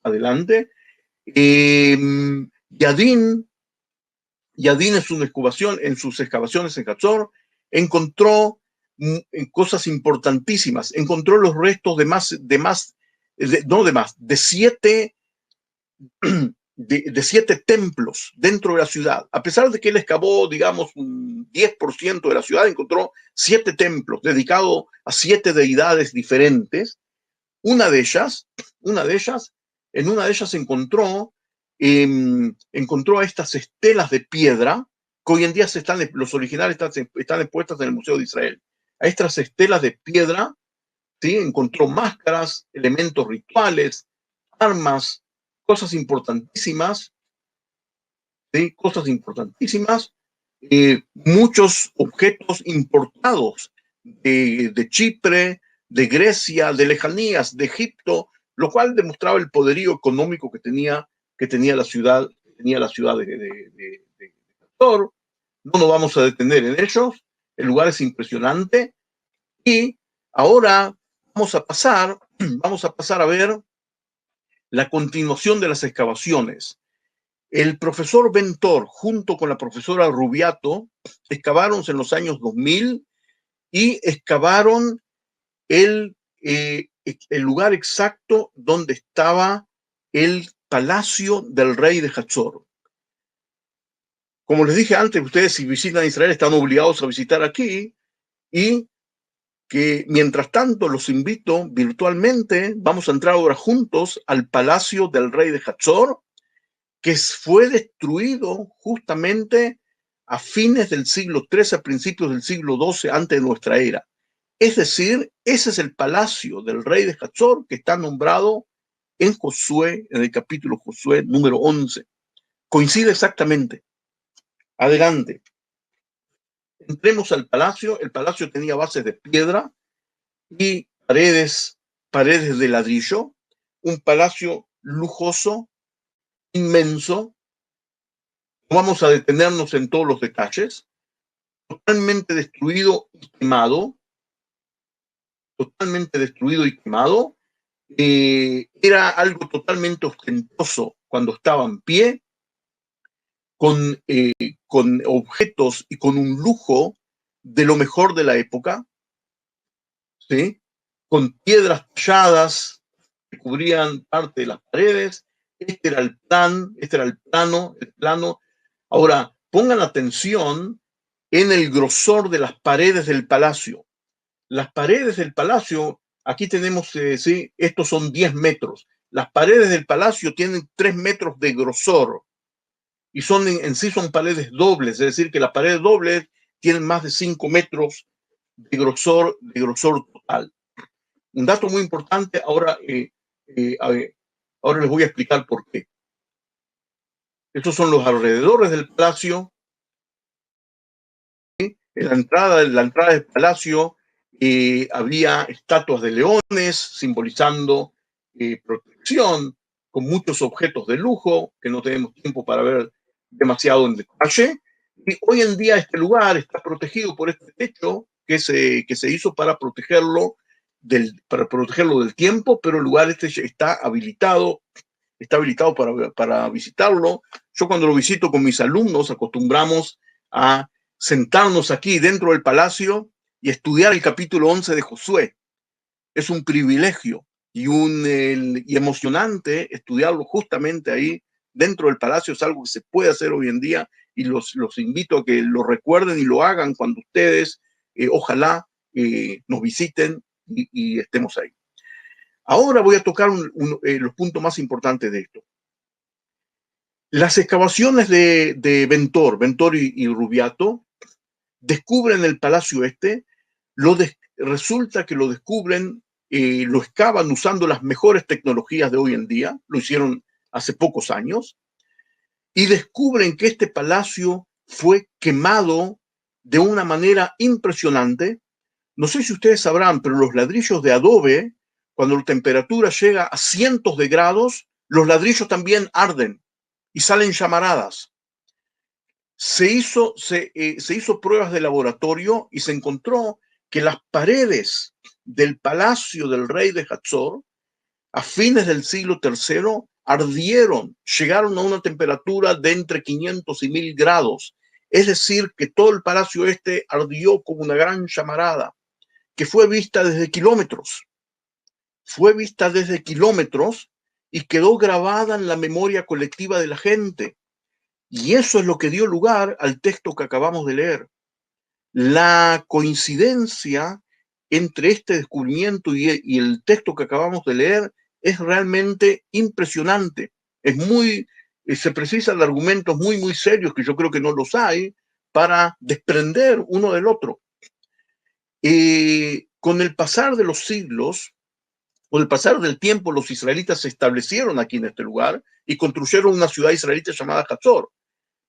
Adelante. Yadin en sus excavaciones en Hatzor, encontró cosas importantísimas. Encontró los restos de siete templos dentro de la ciudad. A pesar de que él excavó, digamos, un 10% de la ciudad, encontró 7 templos dedicados a 7 deidades diferentes. En una de ellas encontró estas estelas de piedra que hoy en día los originales están expuestas en el Museo de Israel. A estas estelas de piedra, ¿sí? Encontró máscaras, elementos rituales, armas, cosas importantísimas, ¿sí? Cosas importantísimas, muchos objetos importados de Chipre, de Grecia, de lejanías, de Egipto, lo cual demostraba el poderío económico que tenía la ciudad de Hatzor. No nos vamos a detener en ellos. El lugar es impresionante. Y ahora vamos a pasar a ver la continuación de las excavaciones. El profesor Bentor, junto con la profesora Rubiato, excavaron en los años 2000 y excavaron el lugar exacto donde estaba el palacio del rey de Hatzor. Como les dije antes, ustedes si visitan Israel están obligados a visitar aquí, y que mientras tanto los invito virtualmente. Vamos a entrar ahora juntos al palacio del rey de Hatzor, que fue destruido justamente a fines del siglo XIII, a principios del siglo XII antes de nuestra era. Es decir, ese es el palacio del rey de Hatzor que está nombrado en Josué, en el capítulo Josué número 11. Coincide exactamente. Adelante. Entremos al palacio. El palacio tenía bases de piedra y paredes de ladrillo. Un palacio lujoso, inmenso. No vamos a detenernos en todos los detalles. Totalmente destruido y quemado. Era algo totalmente ostentoso cuando estaba en pie, con objetos y con un lujo de lo mejor de la época, ¿sí? Con piedras talladas que cubrían parte de las paredes. Este era el plano. Ahora, pongan atención en el grosor de las paredes del palacio. Las paredes del palacio, aquí tenemos, ¿sí? Estos son 10 metros. Las paredes del palacio tienen 3 metros de grosor y en sí son paredes dobles, es decir, que las paredes dobles tienen más de 5 metros de grosor total. Un dato muy importante, ahora les voy a explicar por qué. Estos son los alrededores del palacio. ¿Sí? En la entrada del palacio había estatuas de leones simbolizando protección, con muchos objetos de lujo que no tenemos tiempo para ver demasiado en detalle. Y hoy en día este lugar está protegido por este techo que se hizo para protegerlo del tiempo, pero el lugar está habilitado para visitarlo. Yo cuando lo visito con mis alumnos acostumbramos a sentarnos aquí dentro del palacio y estudiar el capítulo 11 de Josué. Es un privilegio y emocionante estudiarlo justamente ahí dentro del palacio. Es algo que se puede hacer hoy en día y los invito a que lo recuerden y lo hagan cuando ustedes, ojalá, nos visiten y estemos ahí. Ahora voy a tocar los puntos más importantes de esto. Las excavaciones de Ventor y Rubiato descubren el palacio este, resulta que lo descubren, lo excavan usando las mejores tecnologías de hoy en día, lo hicieron hace pocos años, y descubren que este palacio fue quemado de una manera impresionante. No sé si ustedes sabrán, pero los ladrillos de adobe, cuando la temperatura llega a cientos de grados, los ladrillos también arden y salen llamaradas. Se hizo pruebas de laboratorio y se encontró que las paredes del palacio del rey de Hatzor, a fines del siglo III, ardieron, llegaron a una temperatura de entre 500 y 1000 grados. Es decir, que todo el palacio este ardió como una gran llamarada, que fue vista desde kilómetros. Fue vista desde kilómetros y quedó grabada en la memoria colectiva de la gente. Y eso es lo que dio lugar al texto que acabamos de leer. La coincidencia entre este descubrimiento y el texto que acabamos de leer es realmente impresionante. Se precisan argumentos muy serios, que yo creo que no los hay, para desprender uno del otro. Con el pasar de los siglos, con el pasar del tiempo, los israelitas se establecieron aquí en este lugar y construyeron una ciudad israelita llamada Hatzor.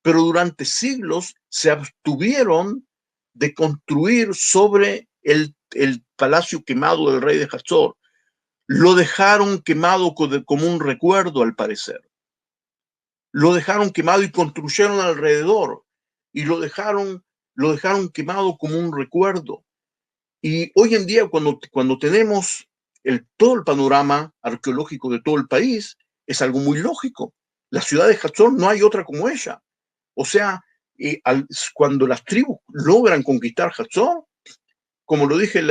Pero durante siglos se abstuvieron de construir sobre el palacio quemado del rey de Hatzor. Lo dejaron quemado como un recuerdo, al parecer. Lo dejaron quemado y construyeron alrededor. Y lo dejaron quemado como un recuerdo. Y hoy en día, cuando tenemos todo el panorama arqueológico de todo el país, es algo muy lógico. La ciudad de Hatzor no hay otra como ella. O sea, cuando las tribus logran conquistar Hatzor, como lo dije en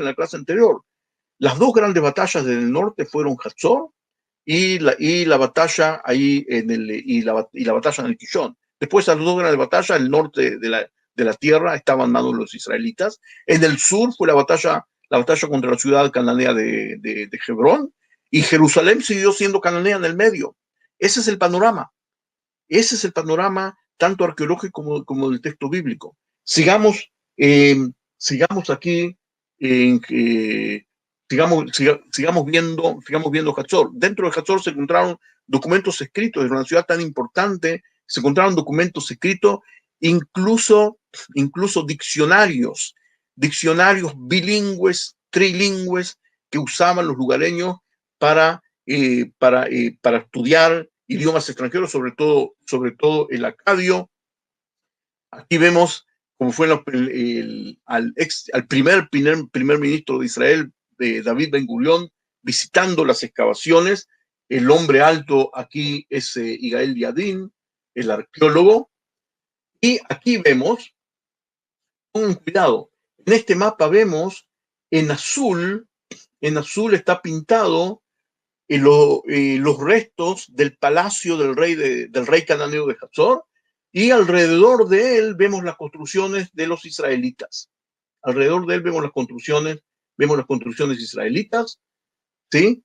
la clase anterior, las dos grandes batallas del norte fueron Hatzor y la batalla ahí y la batalla en el Kishon. Después de las dos grandes batallas, el norte de la tierra estaba en manos de los israelitas. En el sur fue la batalla contra la ciudad cananea de Hebrón, y Jerusalén siguió siendo cananea en el medio. Ese es el panorama. Ese es el panorama tanto arqueológico como del texto bíblico. Sigamos aquí, sigamos viendo Hatzor. Dentro de Hatzor se encontraron documentos escritos de una ciudad tan importante, se encontraron documentos escritos, incluso diccionarios bilingües, trilingües, que usaban los lugareños para estudiar idiomas extranjeros, sobre todo el acadio. Aquí vemos cómo fue al primer ministro de Israel, David Ben Gurión, visitando las excavaciones. El hombre alto aquí es Yigael Yadin, el arqueólogo. Y aquí vemos, con cuidado, en este mapa vemos en azul está pintado los restos del palacio del rey cananeo de Hatzor, y alrededor de él vemos las construcciones de los israelitas. Alrededor de él vemos las construcciones israelitas, ¿sí?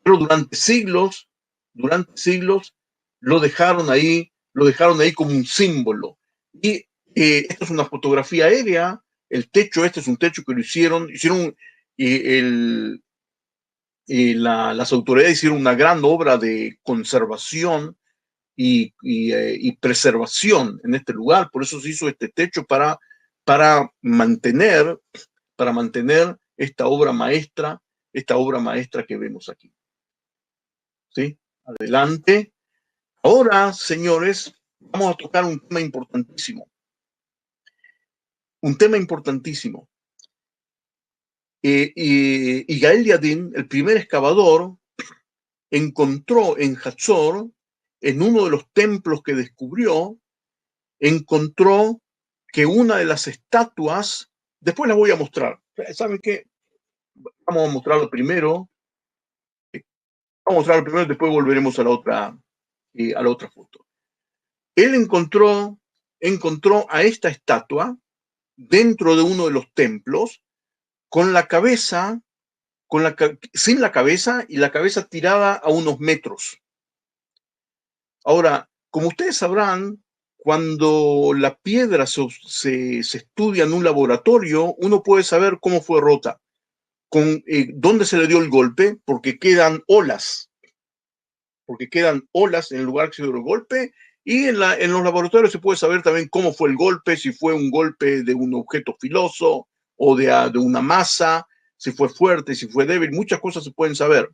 Pero durante siglos lo dejaron ahí como un símbolo. Y esta es una fotografía aérea. El techo este es un techo que lo hicieron las autoridades hicieron una gran obra de conservación y preservación en este lugar. Por eso se hizo este techo para mantener esta obra maestra que vemos aquí. ¿Sí? Adelante. Ahora, señores, vamos a tocar un tema importantísimo. Yigael Yadin, el primer excavador, encontró en Hatzor, en uno de los templos que descubrió, encontró que una de las estatuas, después las voy a mostrar. ¿Saben qué? Vamos a mostrarlo primero. Vamos a mostrarlo primero, después volveremos a la otra foto. Él encontró a esta estatua dentro de uno de los templos, con la cabeza, sin la cabeza, y la cabeza tirada a unos metros. Ahora, como ustedes sabrán, cuando la piedra se estudia en un laboratorio, uno puede saber cómo fue rota, dónde se le dio el golpe, porque quedan olas en el lugar que se dio el golpe, y en los laboratorios se puede saber también cómo fue el golpe, si fue un golpe de un objeto filoso o de una masa, si fue fuerte, si fue débil, muchas cosas se pueden saber.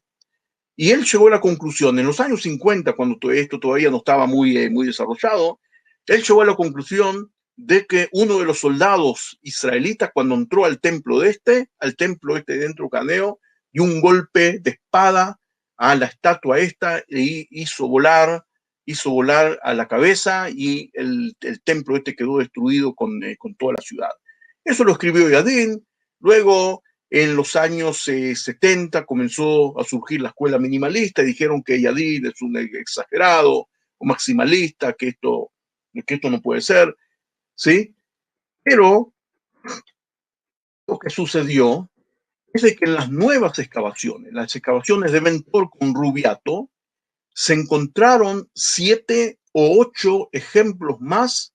Y él llegó a la conclusión, en los años 50, cuando esto todavía no estaba muy desarrollado, él llegó a la conclusión de que uno de los soldados israelitas, cuando entró al templo dentro caneo, dio un golpe de espada a la estatua esta y hizo volar a la cabeza, y el templo quedó destruido con toda la ciudad. Eso lo escribió Yadin. Luego, en los años 70 comenzó a surgir la escuela minimalista y dijeron que Yadid es un exagerado o maximalista, que esto no puede ser, ¿sí? Pero lo que sucedió es de que en las nuevas excavaciones, las excavaciones de Mentor con Rubiato, se encontraron 7 o 8 ejemplos más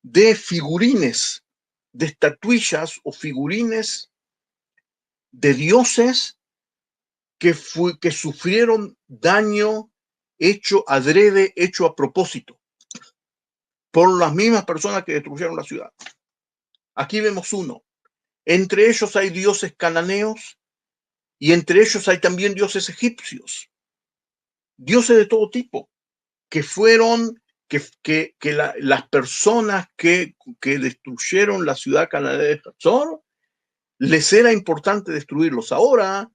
de figurines, de estatuillas o figurines de dioses que sufrieron daño hecho adrede, hecho a propósito, por las mismas personas que destruyeron la ciudad. Aquí vemos uno. Entre ellos hay dioses cananeos y entre ellos hay también dioses egipcios, dioses de todo tipo, que fueron, las personas que destruyeron la ciudad cananea de Hazor, les era importante destruirlos. Ahora,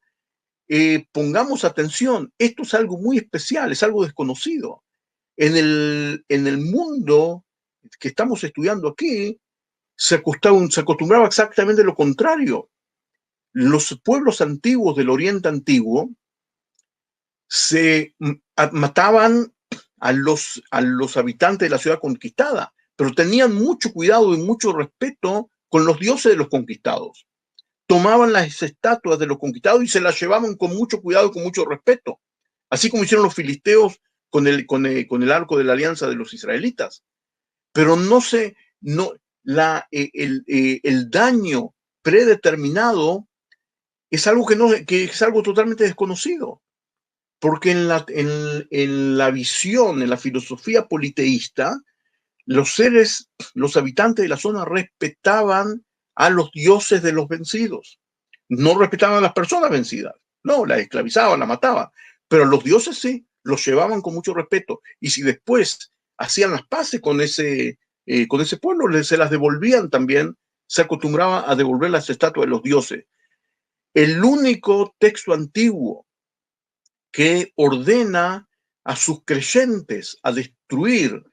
pongamos atención, esto es algo muy especial, es algo desconocido. En el mundo que estamos estudiando aquí, se acostumbraba exactamente lo contrario. Los pueblos antiguos del Oriente Antiguo se mataban a los habitantes de la ciudad conquistada, pero tenían mucho cuidado y mucho respeto con los dioses de los conquistados. Tomaban las estatuas de los conquistados y se las llevaban con mucho cuidado y con mucho respeto, así como hicieron los filisteos con el arco de la alianza de los israelitas. Pero el daño predeterminado es algo que es algo totalmente desconocido, porque en la visión, en la filosofía politeísta, los habitantes de la zona respetaban a los dioses de los vencidos. No respetaban a las personas vencidas. No, las esclavizaban, las mataban. Pero los dioses sí, los llevaban con mucho respeto. Y si después hacían las paces con ese pueblo, se las devolvían también, se acostumbraba a devolver las estatuas de los dioses. El único texto antiguo que ordena a sus creyentes a destruir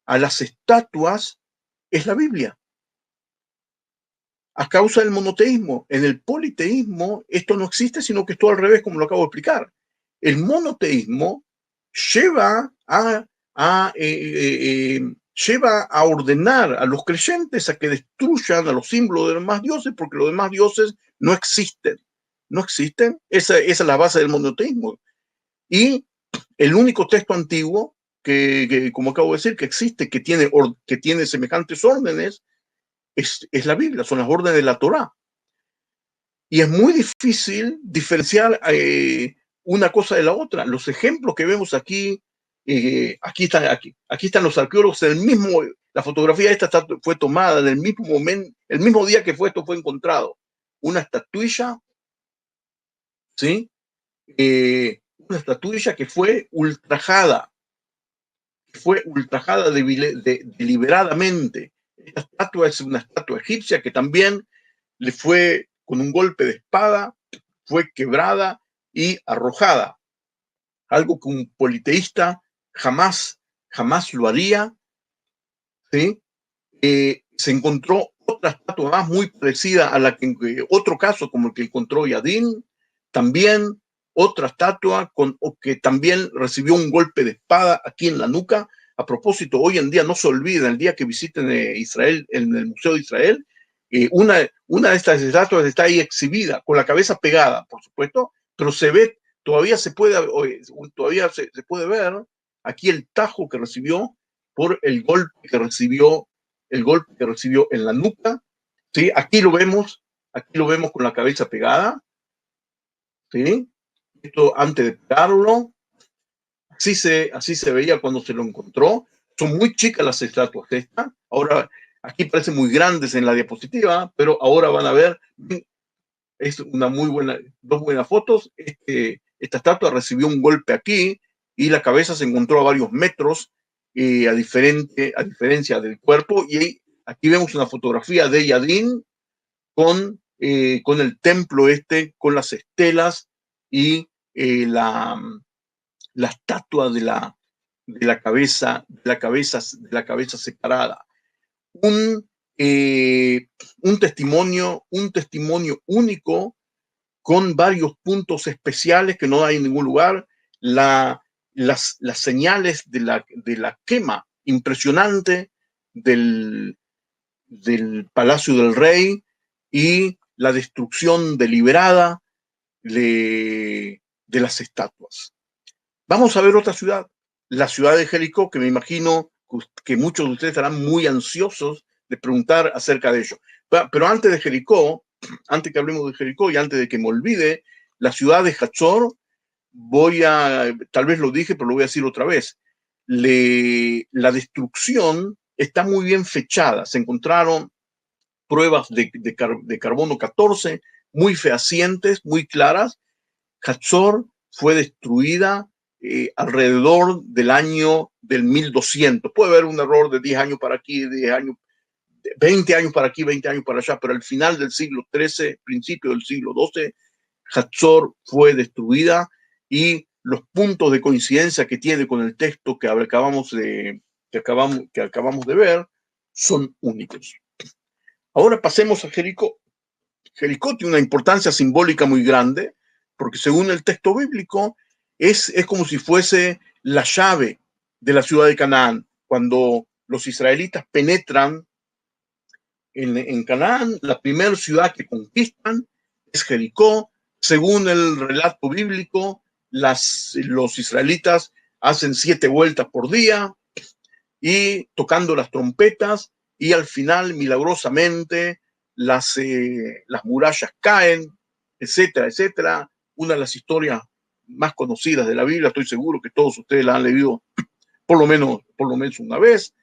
a las estatuas es la Biblia, a causa del monoteísmo. En el politeísmo esto no existe, sino que es todo al revés, como lo acabo de explicar. El monoteísmo lleva a ordenar a los creyentes a que destruyan a los símbolos de los demás dioses, porque los demás dioses no existen. No existen. Esa es la base del monoteísmo. Y el único texto antiguo que, como acabo de decir, que existe, que tiene semejantes órdenes, es la Biblia, son las órdenes de la Torá. Y es muy difícil diferenciar una cosa de la otra. Los ejemplos que vemos aquí, aquí están los arqueólogos, la fotografía esta fue tomada en el mismo momento, el mismo día que esto fue encontrado. Una estatuilla, ¿sí? Una estatuilla que fue ultrajada deliberadamente. Esta estatua es una estatua egipcia que también le fue, con un golpe de espada, fue quebrada y arrojada. Algo que un politeísta jamás lo haría, ¿sí? Se encontró otra estatua más muy parecida a la que, otro caso como el que encontró Yadín, también otra estatua que también recibió un golpe de espada aquí en la nuca. A propósito, hoy en día no se olviden, el día que visiten Israel, en el Museo de Israel, una de estas estatuas está ahí exhibida, con la cabeza pegada, por supuesto, pero se ve, todavía se puede ver aquí el tajo que recibió por el golpe que recibió en la nuca, ¿sí? Aquí lo vemos con la cabeza pegada, ¿sí? Esto antes de pegarlo, así se veía cuando se lo encontró. Son muy chicas las estatuas estas. Ahora, aquí parecen muy grandes en la diapositiva, pero ahora van a ver, es dos buenas fotos. Esta estatua recibió un golpe aquí y la cabeza se encontró a varios metros, a diferencia del cuerpo. Y aquí vemos una fotografía de Yadín con el templo con las estelas y la estatua de la cabeza separada. Un testimonio único con varios puntos especiales que no hay en ningún lugar. Las señales de la quema impresionante del Palacio del Rey y la destrucción deliberada de las estatuas. Vamos a ver otra ciudad, la ciudad de Jericó, que me imagino que muchos de ustedes estarán muy ansiosos de preguntar acerca de ello. Pero antes de Jericó, antes que hablemos de Jericó y antes de que me olvide, la ciudad de Hatzor, tal vez lo dije, pero lo voy a decir otra vez. La destrucción está muy bien fechada. Se encontraron pruebas de carbono 14 muy fehacientes, muy claras. Hatzor fue destruida alrededor del año del 1200. Puede haber un error de 10 años para aquí, 10 años, 20 años para aquí, 20 años para allá, pero al final del siglo XIII, principio del siglo XII, Hatzor fue destruida y los puntos de coincidencia que tiene con el texto que acabamos de ver son únicos. Ahora pasemos a Jericó. Jericó tiene una importancia simbólica muy grande, porque según el texto bíblico, es como si fuese la llave de la ciudad de Canaán. Cuando los israelitas penetran en Canaán, la primera ciudad que conquistan es Jericó. Según el relato bíblico, los israelitas hacen 7 vueltas por día y tocando las trompetas, y al final, milagrosamente, las murallas caen, etcétera, etcétera. Una de las historias más conocidas de la Biblia, estoy seguro que todos ustedes la han leído por lo menos una vez,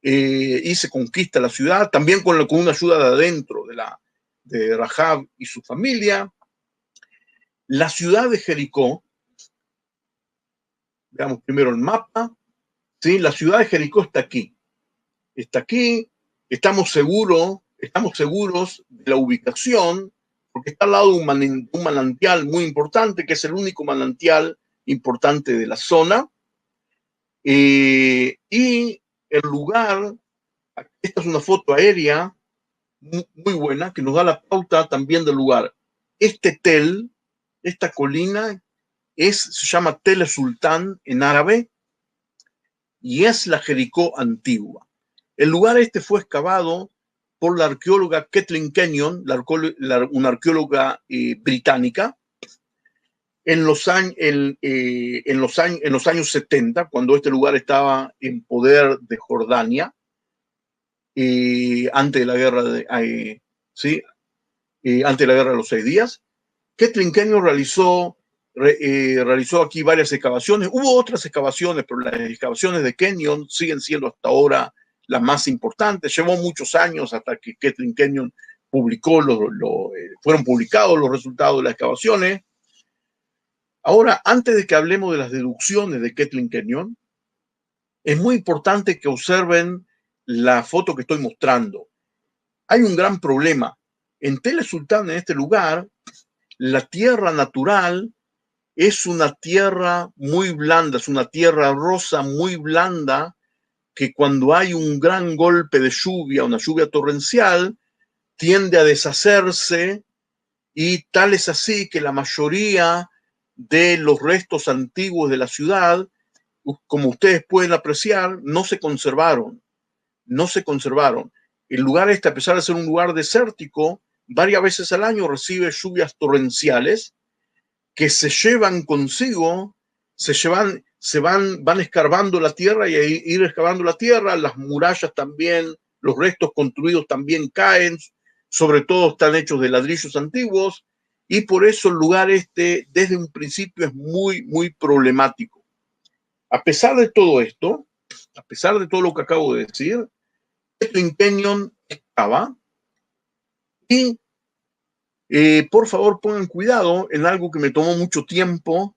y se conquista la ciudad, también con una ayuda de adentro de Rahab y su familia. La ciudad de Jericó, veamos primero el mapa, ¿sí? La ciudad de Jericó está aquí, estamos seguros de la ubicación, porque está al lado de un manantial muy importante, que es el único manantial importante de la zona, y el lugar, esta es una foto aérea muy buena, que nos da la pauta también del lugar. Esta colina, se llama Tel Sultán en árabe, y es la Jericó antigua. El lugar fue excavado por la arqueóloga Kathleen Kenyon, una arqueóloga británica, en los años 70, cuando este lugar estaba en poder de Jordania, antes de la guerra antes de la guerra de los 6 días. Kathleen Kenyon realizó aquí varias excavaciones. Hubo otras excavaciones, pero las excavaciones de Kenyon siguen siendo hasta ahora las más importantes. Llevó muchos años hasta que Kathleen Kenyon fueron publicados los resultados de las excavaciones. Ahora, antes de que hablemos de las deducciones de Kathleen Kenyon, es muy importante que observen la foto que estoy mostrando. Hay un gran problema. En Tel Sultán, en este lugar, la tierra natural es una tierra muy blanda, es una tierra rosa muy blanda, que cuando hay un gran golpe de lluvia, una lluvia torrencial, tiende a deshacerse, y tal es así que la mayoría de los restos antiguos de la ciudad, como ustedes pueden apreciar, no se conservaron. El lugar este, a pesar de ser un lugar desértico, varias veces al año recibe lluvias torrenciales que se llevan consigo, van escarbando la tierra, y ahí ir escarbando la tierra, las murallas también, los restos construidos también caen, sobre todo están hechos de ladrillos antiguos, y por eso el lugar este desde un principio es muy, muy problemático. A pesar de todo esto, a pesar de todo lo que acabo de decir, Kathleen Kenyon estaba, y por favor pongan cuidado en algo que me tomó mucho tiempo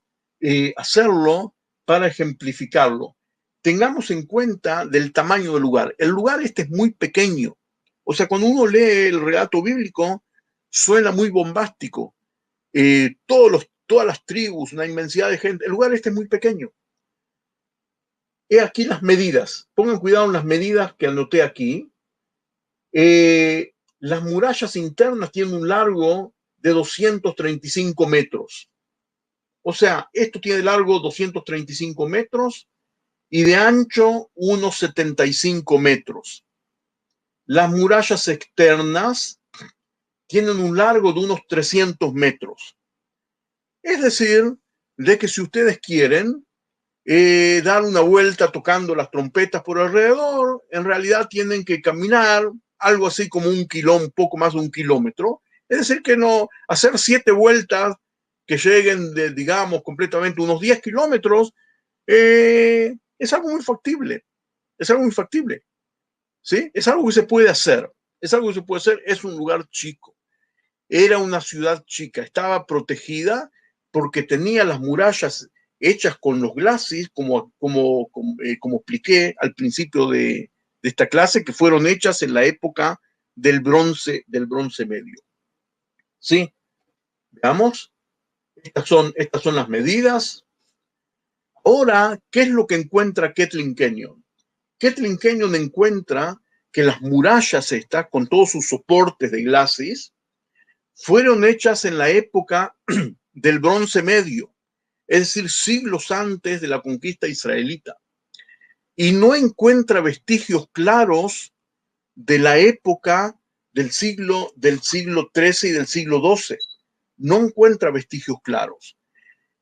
hacerlo para ejemplificarlo. Tengamos en cuenta del tamaño del lugar. El lugar este es muy pequeño. O sea, cuando uno lee el relato bíblico, suena muy bombástico. Todas las tribus, una inmensidad de gente. El lugar este es muy pequeño. He aquí las medidas. Pongan cuidado en las medidas que anoté aquí. Las murallas internas tienen un largo de 235 metros. O sea, esto tiene de largo 235 metros y de ancho unos 75 metros. Las murallas externas tienen un largo de unos 300 metros. Es decir, de que si ustedes quieren dar una vuelta tocando las trompetas por alrededor, en realidad tienen que caminar algo así como un poco más de 1 kilómetro. Es decir, que no hacer 7 vueltas que lleguen de, digamos, completamente unos 10 kilómetros, es algo muy factible. Es algo muy factible. ¿Sí? Es algo que se puede hacer. Es algo que se puede hacer. Es un lugar chico. Era una ciudad chica. Estaba protegida porque tenía las murallas hechas con los glacis, como expliqué al principio de esta clase, que fueron hechas en la época del bronce medio. ¿Sí? Veamos. Estas son las medidas. Ahora, ¿qué es lo que encuentra Kathleen Kenyon? Kathleen Kenyon encuentra que las murallas estas, con todos sus soportes de glacis, fueron hechas en la época del bronce medio, es decir, siglos antes de la conquista israelita. Y no encuentra vestigios claros de la época del siglo XIII y del siglo XII. No encuentra vestigios claros.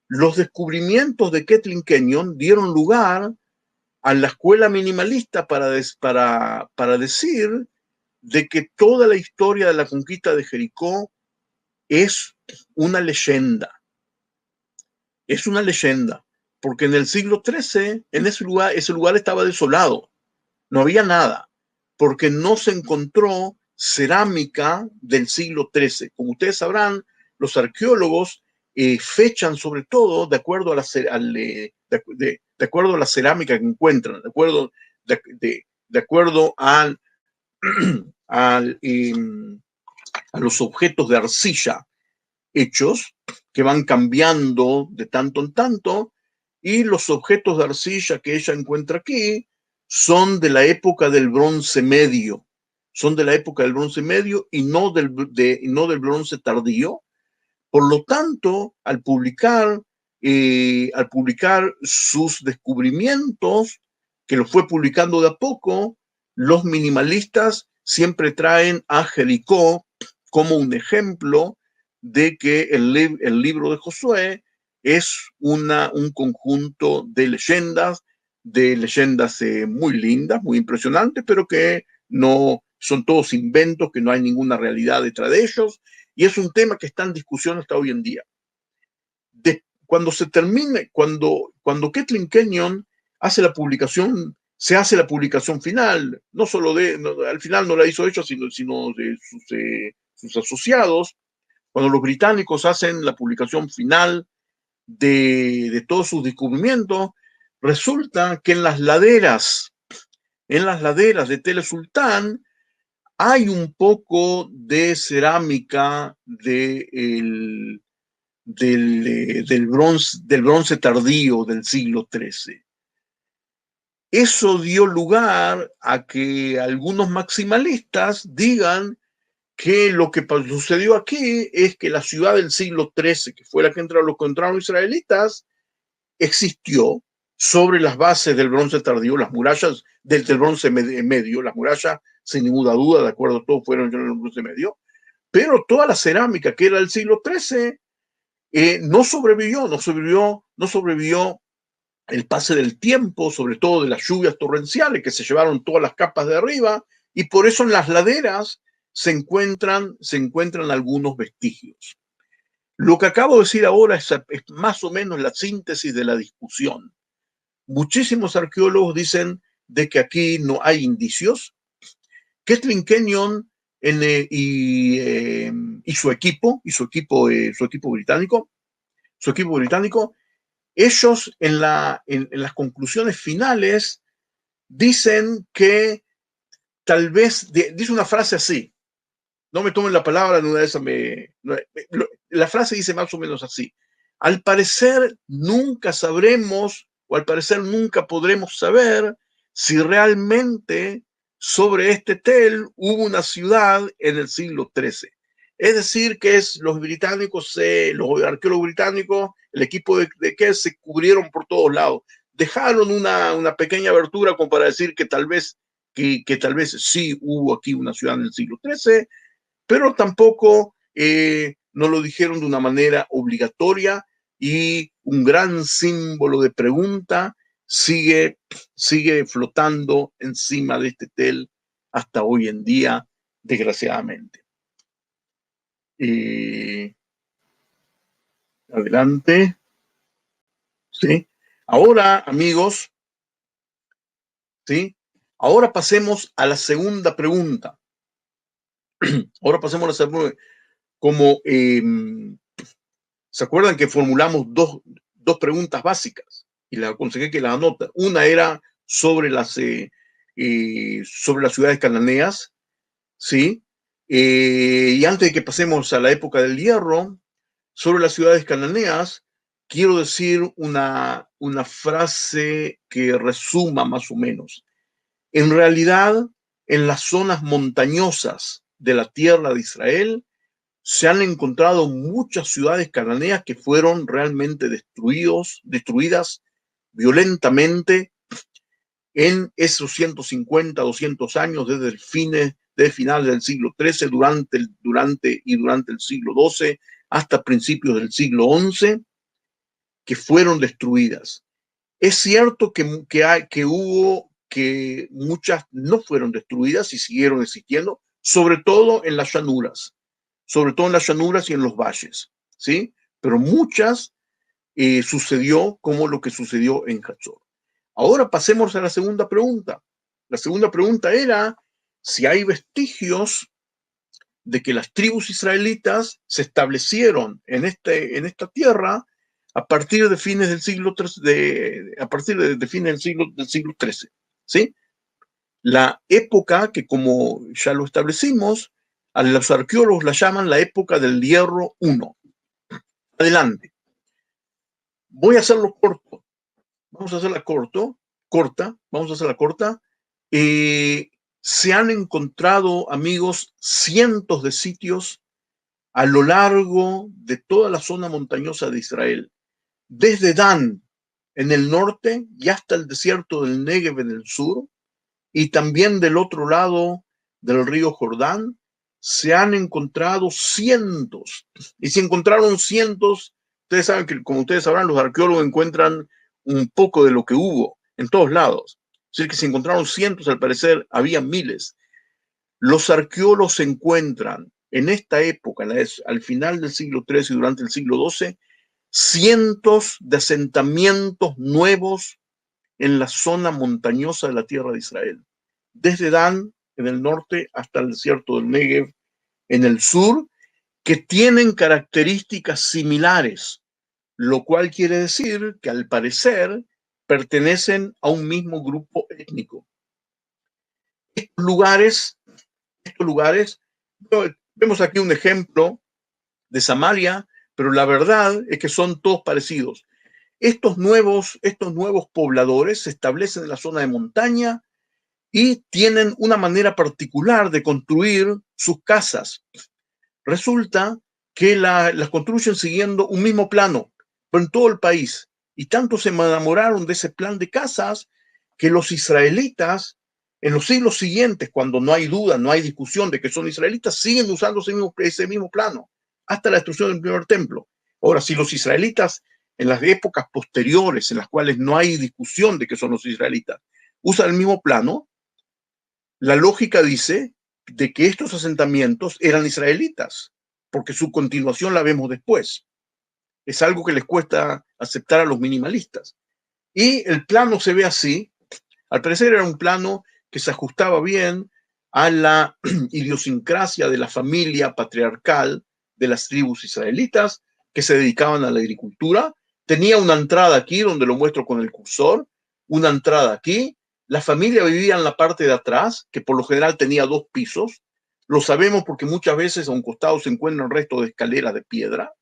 Los descubrimientos de Kathleen Kenyon dieron lugar a la escuela minimalista para decir de que toda la historia de la conquista de Jericó es una leyenda. Es una leyenda, porque en el siglo XIII, en ese lugar estaba desolado, no había nada, porque no se encontró cerámica del siglo XIII. Como ustedes sabrán, los arqueólogos fechan sobre todo de acuerdo a la cerámica que encuentran, de acuerdo a los objetos de arcilla hechos, que van cambiando de tanto en tanto, y los objetos de arcilla que ella encuentra aquí son de la época del bronce medio, y no del bronce tardío. Por lo tanto, al publicar sus descubrimientos, que los fue publicando de a poco, los minimalistas siempre traen a Jericó como un ejemplo de que el libro de Josué es un conjunto de leyendas muy lindas, muy impresionantes, pero que no son todos inventos, que no hay ninguna realidad detrás de ellos, y es un tema que está en discusión hasta hoy en día. Cuando se termine, cuando Kathleen Kenyon hace la publicación, se hace la publicación final, al final no la hizo ella, sino de sus asociados. Cuando los británicos hacen la publicación final de todos sus descubrimientos, resulta que en las laderas de Tel Sultán hay un poco de cerámica del bronce tardío del siglo XIII. Eso dio lugar a que algunos maximalistas digan que lo que sucedió aquí es que la ciudad del siglo XIII, que fue la que entraron los israelitas, existió sobre las bases del bronce tardío, las murallas del bronce medio, las murallas, sin ninguna duda, de acuerdo, todos fueron en el bronce medio, pero toda la cerámica que era del siglo XIII no sobrevivió el pase del tiempo, sobre todo de las lluvias torrenciales que se llevaron todas las capas de arriba, y por eso en las laderas se encuentran algunos vestigios. Lo que acabo de decir ahora es más o menos la síntesis de la discusión. Muchísimos arqueólogos dicen de que aquí no hay indicios. Kathleen Kenyon y su equipo británico, ellos en las conclusiones finales dicen que tal vez, dice una frase así, no me tomen la palabra, en una de esas la frase dice más o menos así: al parecer nunca sabremos, o al parecer nunca podremos saber si realmente sobre este tel hubo una ciudad en el siglo XIII. Es decir, que los británicos, los arqueólogos británicos, el equipo de que se cubrieron por todos lados. Dejaron una pequeña abertura como para decir que tal vez sí hubo aquí una ciudad en el siglo XIII, pero tampoco nos lo dijeron de una manera obligatoria, y un gran símbolo de pregunta sigue flotando encima de este tel hasta hoy en día, desgraciadamente. Adelante. ¿Sí? Ahora, amigos, ¿sí? Ahora pasemos a la segunda pregunta. Ahora pasemos a la segunda pregunta. Como ¿se acuerdan que formulamos dos preguntas básicas? Y les aconsejé que las anoten. Una era sobre las ciudades cananeas, ¿sí? Y antes de que pasemos a la época del hierro, sobre las ciudades cananeas, quiero decir una frase que resuma más o menos. En realidad, en las zonas montañosas de la tierra de Israel, se han encontrado muchas ciudades cananeas que fueron realmente destruidas violentamente en esos 150, 200 años, desde el final del siglo XIII, durante el siglo XII, hasta principios del siglo XI, que fueron destruidas. Es cierto que muchas no fueron destruidas y siguieron existiendo, sobre todo en las llanuras y en los valles, ¿sí? Pero muchas sucedió como lo que sucedió en Hatzor. Ahora pasemos a la segunda pregunta. La segunda pregunta era si hay vestigios de que las tribus israelitas se establecieron en esta tierra a partir de fines del siglo XIII, ¿sí? La época que, como ya lo establecimos, a los arqueólogos la llaman la época del hierro I. Adelante. Voy a hacerlo corto. Vamos a hacerla corta. Se han encontrado, amigos, cientos de sitios a lo largo de toda la zona montañosa de Israel, desde Dan en el norte y hasta el desierto del Negev en el sur, y también del otro lado del río Jordán. Se han encontrado cientos, y si encontraron cientos, ustedes saben que, como ustedes sabrán, los arqueólogos encuentran un poco de lo que hubo en todos lados. Es decir, que si encontraron cientos, al parecer había miles. Los arqueólogos encuentran en esta época, al final del siglo XIII y durante el siglo XII, cientos de asentamientos nuevos en la zona montañosa de la tierra de Israel, desde Dan en el norte hasta el desierto del Negev en el sur, que tienen características similares, lo cual quiere decir que al parecer pertenecen a un mismo grupo étnico. Estos lugares, vemos aquí un ejemplo de Samaria, pero la verdad es que son todos parecidos. Estos nuevos pobladores se establecen en la zona de montaña y tienen una manera particular de construir sus casas. Resulta que las construyen siguiendo un mismo plano, pero en todo el país. Y tanto se enamoraron de ese plan de casas que los israelitas, en los siglos siguientes, cuando no hay duda, no hay discusión de que son israelitas, siguen usando ese mismo plano, hasta la destrucción del primer templo. Ahora, si los israelitas, en las épocas posteriores, en las cuales no hay discusión de que son los israelitas, usan el mismo plano, la lógica dice de que estos asentamientos eran israelitas, porque su continuación la vemos después. Es algo que les cuesta aceptar a los minimalistas. Y el plano se ve así. Al parecer era un plano que se ajustaba bien a la idiosincrasia de la familia patriarcal de las tribus israelitas que se dedicaban a la agricultura. Tenía una entrada aquí, donde lo muestro con el cursor, una entrada aquí. La familia vivía en la parte de atrás, que por lo general tenía 2 pisos. Lo sabemos porque muchas veces a un costado se encuentran restos de escaleras de piedra.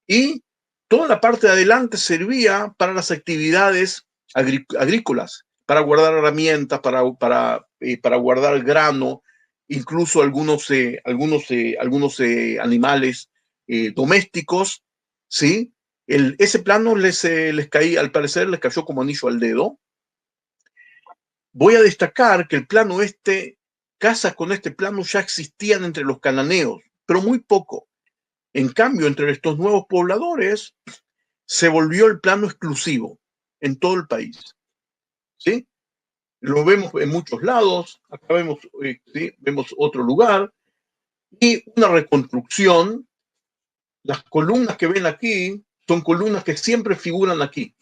Y toda la parte de adelante servía para las actividades agrícolas, para guardar herramientas, para guardar grano, incluso algunos animales domésticos, ¿sí? Ese plano les caía, al parecer les cayó como anillo al dedo. Voy a destacar que el plano casas con este plano ya existían entre los cananeos, pero muy poco. En cambio, entre estos nuevos pobladores se volvió el plano exclusivo en todo el país, ¿sí? Lo vemos en muchos lados, acá vemos, ¿sí? Vemos otro lugar, y una reconstrucción. Las columnas que ven aquí son columnas que siempre figuran aquí.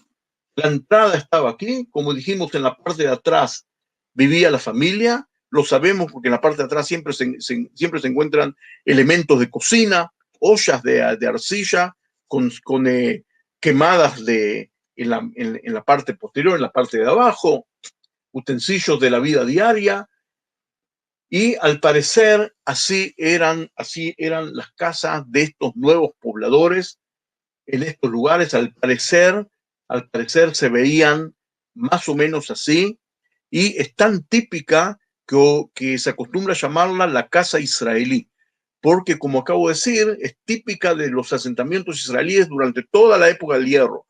La entrada estaba aquí, como dijimos, en la parte de atrás vivía la familia, lo sabemos porque en la parte de atrás siempre se encuentran elementos de cocina, ollas de arcilla con quemadas en la parte posterior, en la parte de abajo, utensilios de la vida diaria, y al parecer así eran las casas de estos nuevos pobladores en estos lugares. Al parecer se veían más o menos así, y es tan típica que se acostumbra a llamarla la casa israelí, porque, como acabo de decir, es típica de los asentamientos israelíes durante toda la época del Hierro,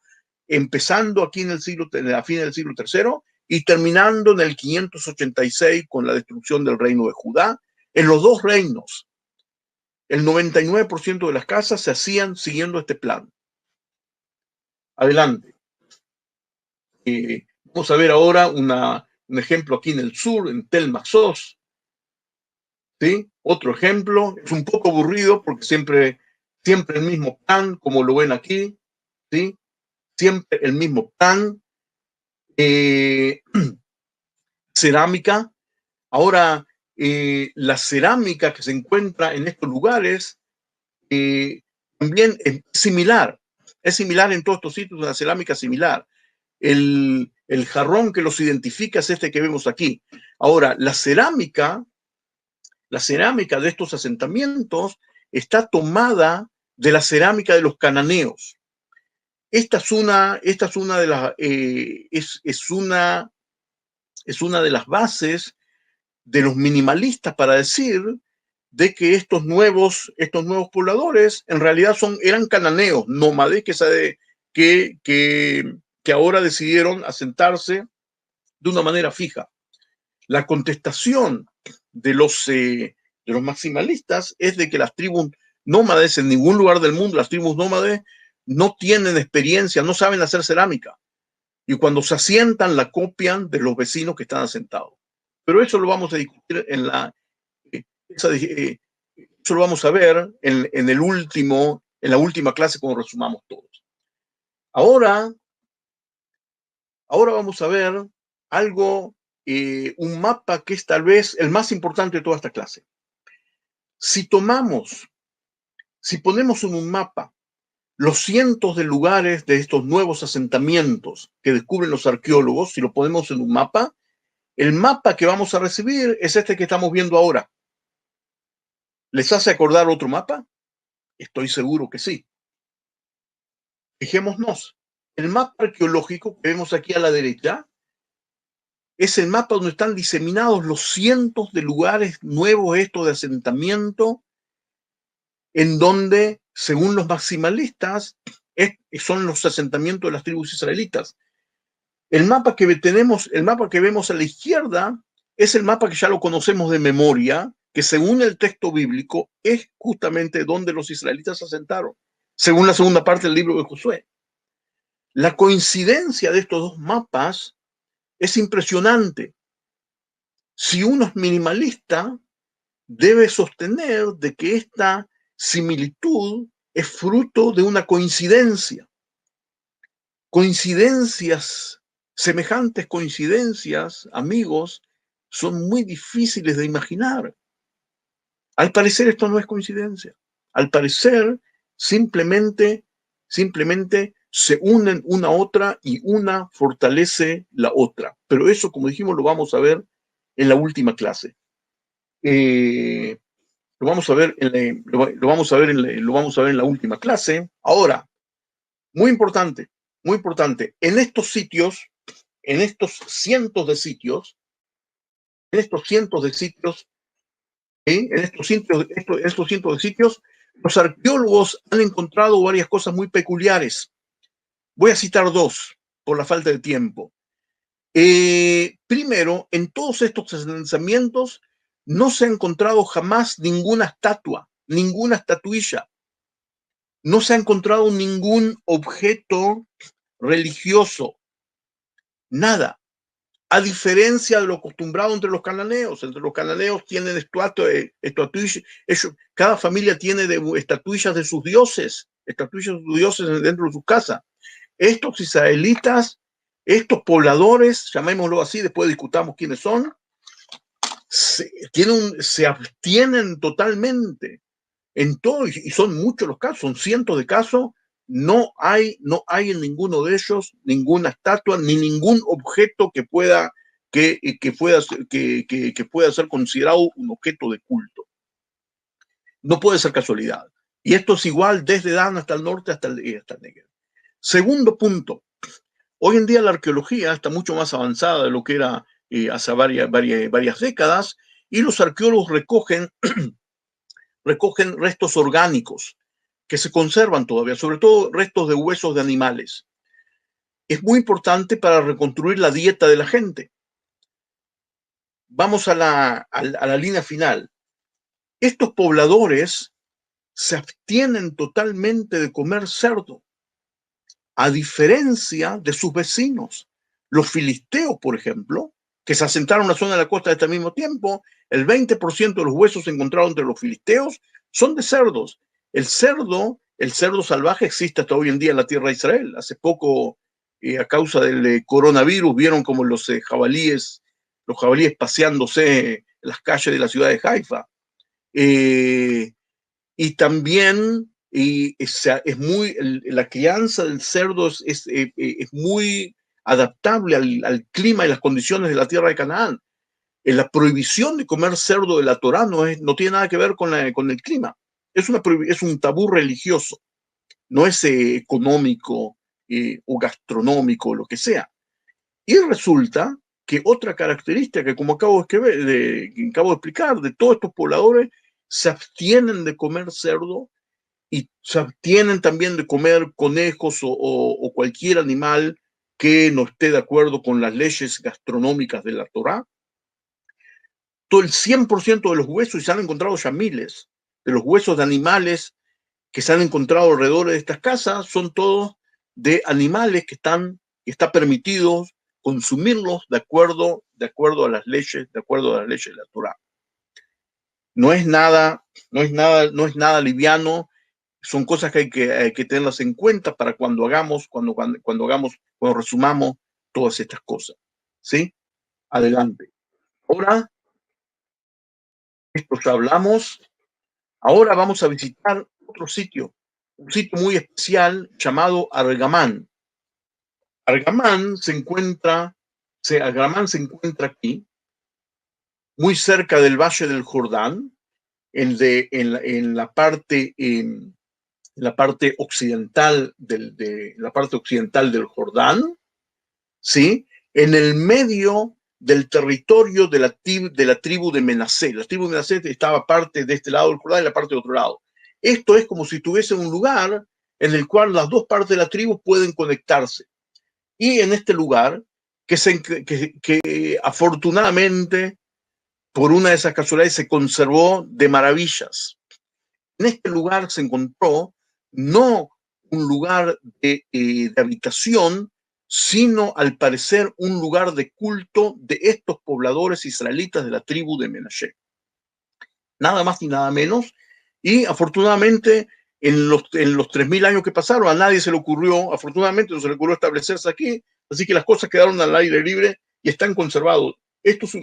empezando aquí en a fines del siglo III y terminando en el 586 con la destrucción del reino de Judá. En los 2 reinos, el 99% de las casas se hacían siguiendo este plan. Adelante. Vamos a ver ahora un ejemplo aquí en el sur, en Tel Maxos. ¿Sí? Otro ejemplo, es un poco aburrido porque siempre el mismo plan, como lo ven aquí, ¿sí? Siempre el mismo plan. Cerámica. Ahora, la cerámica que se encuentra en estos lugares también es similar en todos estos sitios, una cerámica similar. El jarrón que los identifica es este que vemos aquí. Ahora, la cerámica de estos asentamientos está tomada de la cerámica de los cananeos. Esta es una de las es una de las bases de los minimalistas para decir de que estos nuevos pobladores en realidad eran cananeos, nómades que ahora decidieron asentarse de una manera fija. La contestación de los maximalistas es de que las tribus nómades en ningún lugar del mundo, las tribus nómades no tienen experiencia, no saben hacer cerámica. Y cuando se asientan, la copian de los vecinos que están asentados. Pero eso lo vamos a discutir eso lo vamos a ver en la última clase cuando resumamos todos. Ahora vamos a ver algo, un mapa que es tal vez el más importante de toda esta clase. Si ponemos en un mapa los cientos de lugares de estos nuevos asentamientos que descubren los arqueólogos, si lo ponemos en un mapa, el mapa que vamos a recibir es este que estamos viendo ahora. ¿Les hace acordar otro mapa? Estoy seguro que sí. Fijémonos. el mapa arqueológico que vemos aquí a la derecha es el mapa donde están diseminados los cientos de lugares nuevos estos de asentamiento, en donde, según los maximalistas, son los asentamientos de las tribus israelitas. El mapa que tenemos, el mapa que vemos a la izquierda, es el mapa que ya lo conocemos de memoria, que según el texto bíblico es justamente donde los israelitas se asentaron, según la segunda parte del libro de Josué. La coincidencia de estos dos mapas es impresionante. Si uno es minimalista, debe sostener de que esta similitud es fruto de una coincidencia. Coincidencias, semejantes coincidencias, amigos, son muy difíciles de imaginar. Al parecer esto no es coincidencia. Al parecer simplemente se unen una a otra y una fortalece la otra. Pero eso, como dijimos, lo vamos a ver en la última clase. Lo vamos a ver lo vamos a ver en la última clase. Ahora, muy importante, en estos sitios, en estos cientos de sitios, los arqueólogos han encontrado varias cosas muy peculiares. Voy a citar dos, por la falta de tiempo. Primero, en todos estos asentamientos no se ha encontrado jamás ninguna estatua, ninguna estatuilla. No se ha encontrado ningún objeto religioso, nada. A diferencia de lo acostumbrado entre los cananeos. Entre los cananeos tienen estatuillas, cada familia tiene estatuillas de sus dioses, dentro de su casa. Estos israelitas, estos pobladores, llamémoslo así, después discutamos quiénes son, se abstienen totalmente en todo, y son muchos los casos, son cientos de casos. No hay en ninguno de ellos ninguna estatua ni ningún objeto que pueda ser considerado un objeto de culto. No puede ser casualidad. Y esto es igual desde Dan hasta el norte hasta el Negev. Segundo punto, hoy en día la arqueología está mucho más avanzada de lo que era hace varias décadas, y los arqueólogos recogen restos orgánicos que se conservan todavía, sobre todo restos de huesos de animales. Es muy importante para reconstruir la dieta de la gente. Vamos a la línea final. Estos pobladores se abstienen totalmente de comer cerdo, a diferencia de sus vecinos. Los filisteos, por ejemplo, que se asentaron en la zona de la costa de este mismo tiempo, el 20% de los huesos encontrados entre los filisteos son de cerdos. El cerdo salvaje existe hasta hoy en día en la tierra de Israel. Hace poco, a causa del coronavirus, vieron como los jabalíes paseándose en las calles de la ciudad de Haifa. Y también la crianza del cerdo es muy adaptable al clima y las condiciones de la tierra de Canaán. La prohibición de comer cerdo de la Torá no tiene nada que ver con el clima. Es un tabú religioso, no es económico o gastronómico, lo que sea. Y resulta que otra característica, como acabo de explicar, de todos estos pobladores, se abstienen de comer cerdo y se abstienen también de comer conejos o cualquier animal que no esté de acuerdo con las leyes gastronómicas de la Torá. Todo el 100% de los huesos, y se han encontrado ya miles, de los huesos de animales que se han encontrado alrededor de estas casas, son todos de animales que está permitido consumirlos de acuerdo a las leyes de la Torá. No es nada liviano. Son cosas que hay que tenerlas en cuenta para cuando resumamos todas estas cosas. ¿Sí? Adelante. Ahora, esto ya hablamos. Ahora vamos a visitar otro sitio, un sitio muy especial llamado Argamán. Argamán se encuentra aquí, muy cerca del Valle del Jordán, en la parte la parte occidental la parte occidental del Jordán, ¿sí? En el medio del territorio de la tribu de Menasé. La tribu de Menasé estaba parte de este lado del Jordán y la parte de otro lado. Esto es como si tuviese un lugar en el cual las dos partes de la tribu pueden conectarse. Y en este lugar, que afortunadamente, por una de esas casualidades, se conservó de maravillas. En este lugar se encontró no un lugar de habitación, sino al parecer un lugar de culto de estos pobladores israelitas de la tribu de Menashe. Nada más ni nada menos. Y afortunadamente, en los 3000 años que pasaron, a nadie se le ocurrió, afortunadamente no se le ocurrió establecerse aquí, así que las cosas quedaron al aire libre y están conservados. Esto es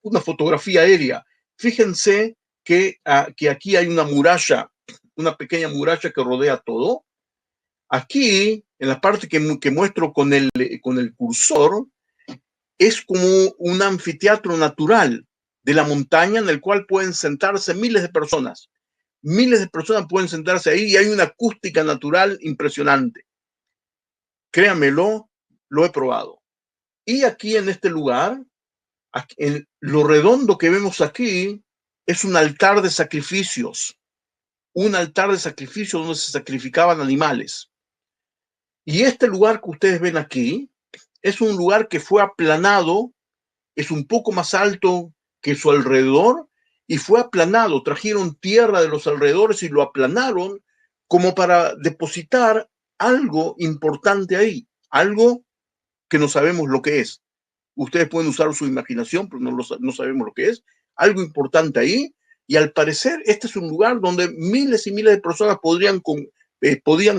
una fotografía aérea. Fíjense que aquí hay una muralla, una pequeña muralla que rodea todo. Aquí, en la parte que muestro con el cursor, es como un anfiteatro natural de la montaña en el cual pueden sentarse miles de personas. Miles de personas pueden sentarse ahí y hay una acústica natural impresionante. Créanmelo, lo he probado. Y aquí en este lugar, en lo redondo que vemos aquí, es un altar de sacrificios. Un altar de sacrificios donde se sacrificaban animales. Y este lugar que ustedes ven aquí es un lugar que fue aplanado, es un poco más alto que su alrededor y fue aplanado. Trajeron tierra de los alrededores y lo aplanaron como para depositar algo importante ahí, algo que no sabemos lo que es. Ustedes pueden usar su imaginación, pero no sabemos lo que es. Algo importante ahí. Y al parecer este es un lugar donde miles y miles de personas podían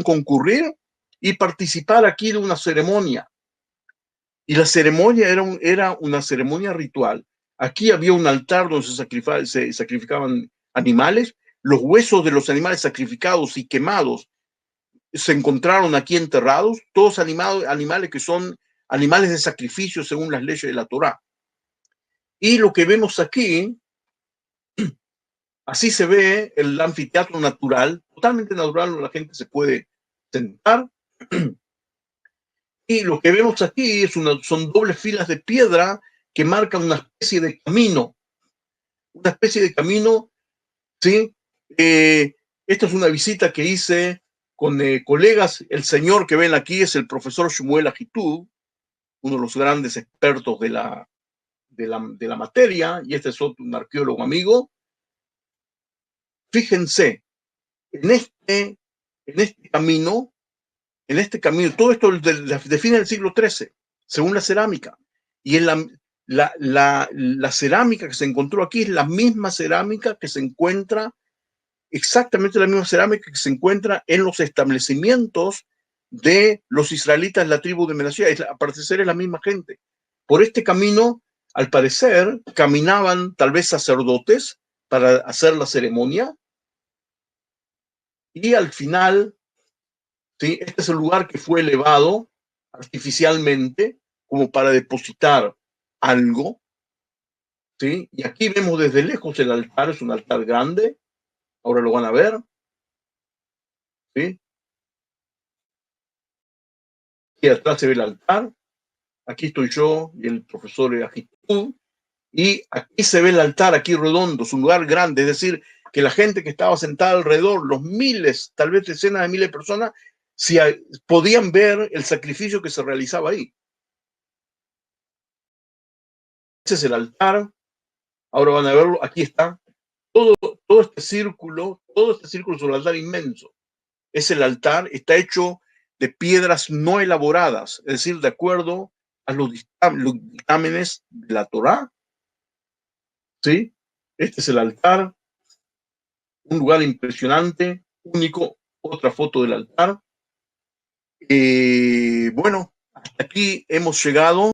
concurrir y participar aquí de una ceremonia. Y la ceremonia era una ceremonia ritual. Aquí había un altar donde se sacrificaban animales. Los huesos de los animales sacrificados y quemados se encontraron aquí enterrados, todos animales que son animales de sacrificio según las leyes de la Torá. Y lo que vemos aquí, así se ve el anfiteatro natural, totalmente natural, donde la gente se puede sentar. Y lo que vemos aquí son dobles filas de piedra que marcan una especie de camino. Una especie de camino, ¿sí? Esta es una visita que hice con colegas. El señor que ven aquí es el profesor Shmuel Ahitub, uno de los grandes expertos de la materia, y este es otro, un arqueólogo amigo. Fíjense, en este camino, todo esto define el siglo XIII, según la cerámica. Y en la cerámica que se encontró aquí es la misma cerámica que se encuentra, exactamente la misma cerámica que se encuentra en los establecimientos de los israelitas de la tribu de Menashe. Al parecer es la misma gente. Por este camino, al parecer, caminaban tal vez sacerdotes para hacer la ceremonia. Y al final, ¿sí? Este es el lugar que fue elevado artificialmente como para depositar algo, ¿sí? Y aquí vemos desde lejos el altar, es un altar grande, ahora lo van a ver, ¿sí? Y atrás se ve el altar, aquí estoy yo y el profesor Ahitub, y aquí se ve el altar, aquí redondo, es un lugar grande, es decir, que la gente que estaba sentada alrededor, los miles, tal vez decenas de miles de personas, podían ver el sacrificio que se realizaba ahí. Ese es el altar, ahora van a verlo, aquí está, todo este círculo sobre el altar inmenso. Es el altar, está hecho de piedras no elaboradas, es decir, de acuerdo a los dictámenes de la Torá, ¿sí? Este es el altar, un lugar impresionante, único, otra foto del altar. Bueno, hasta aquí hemos llegado.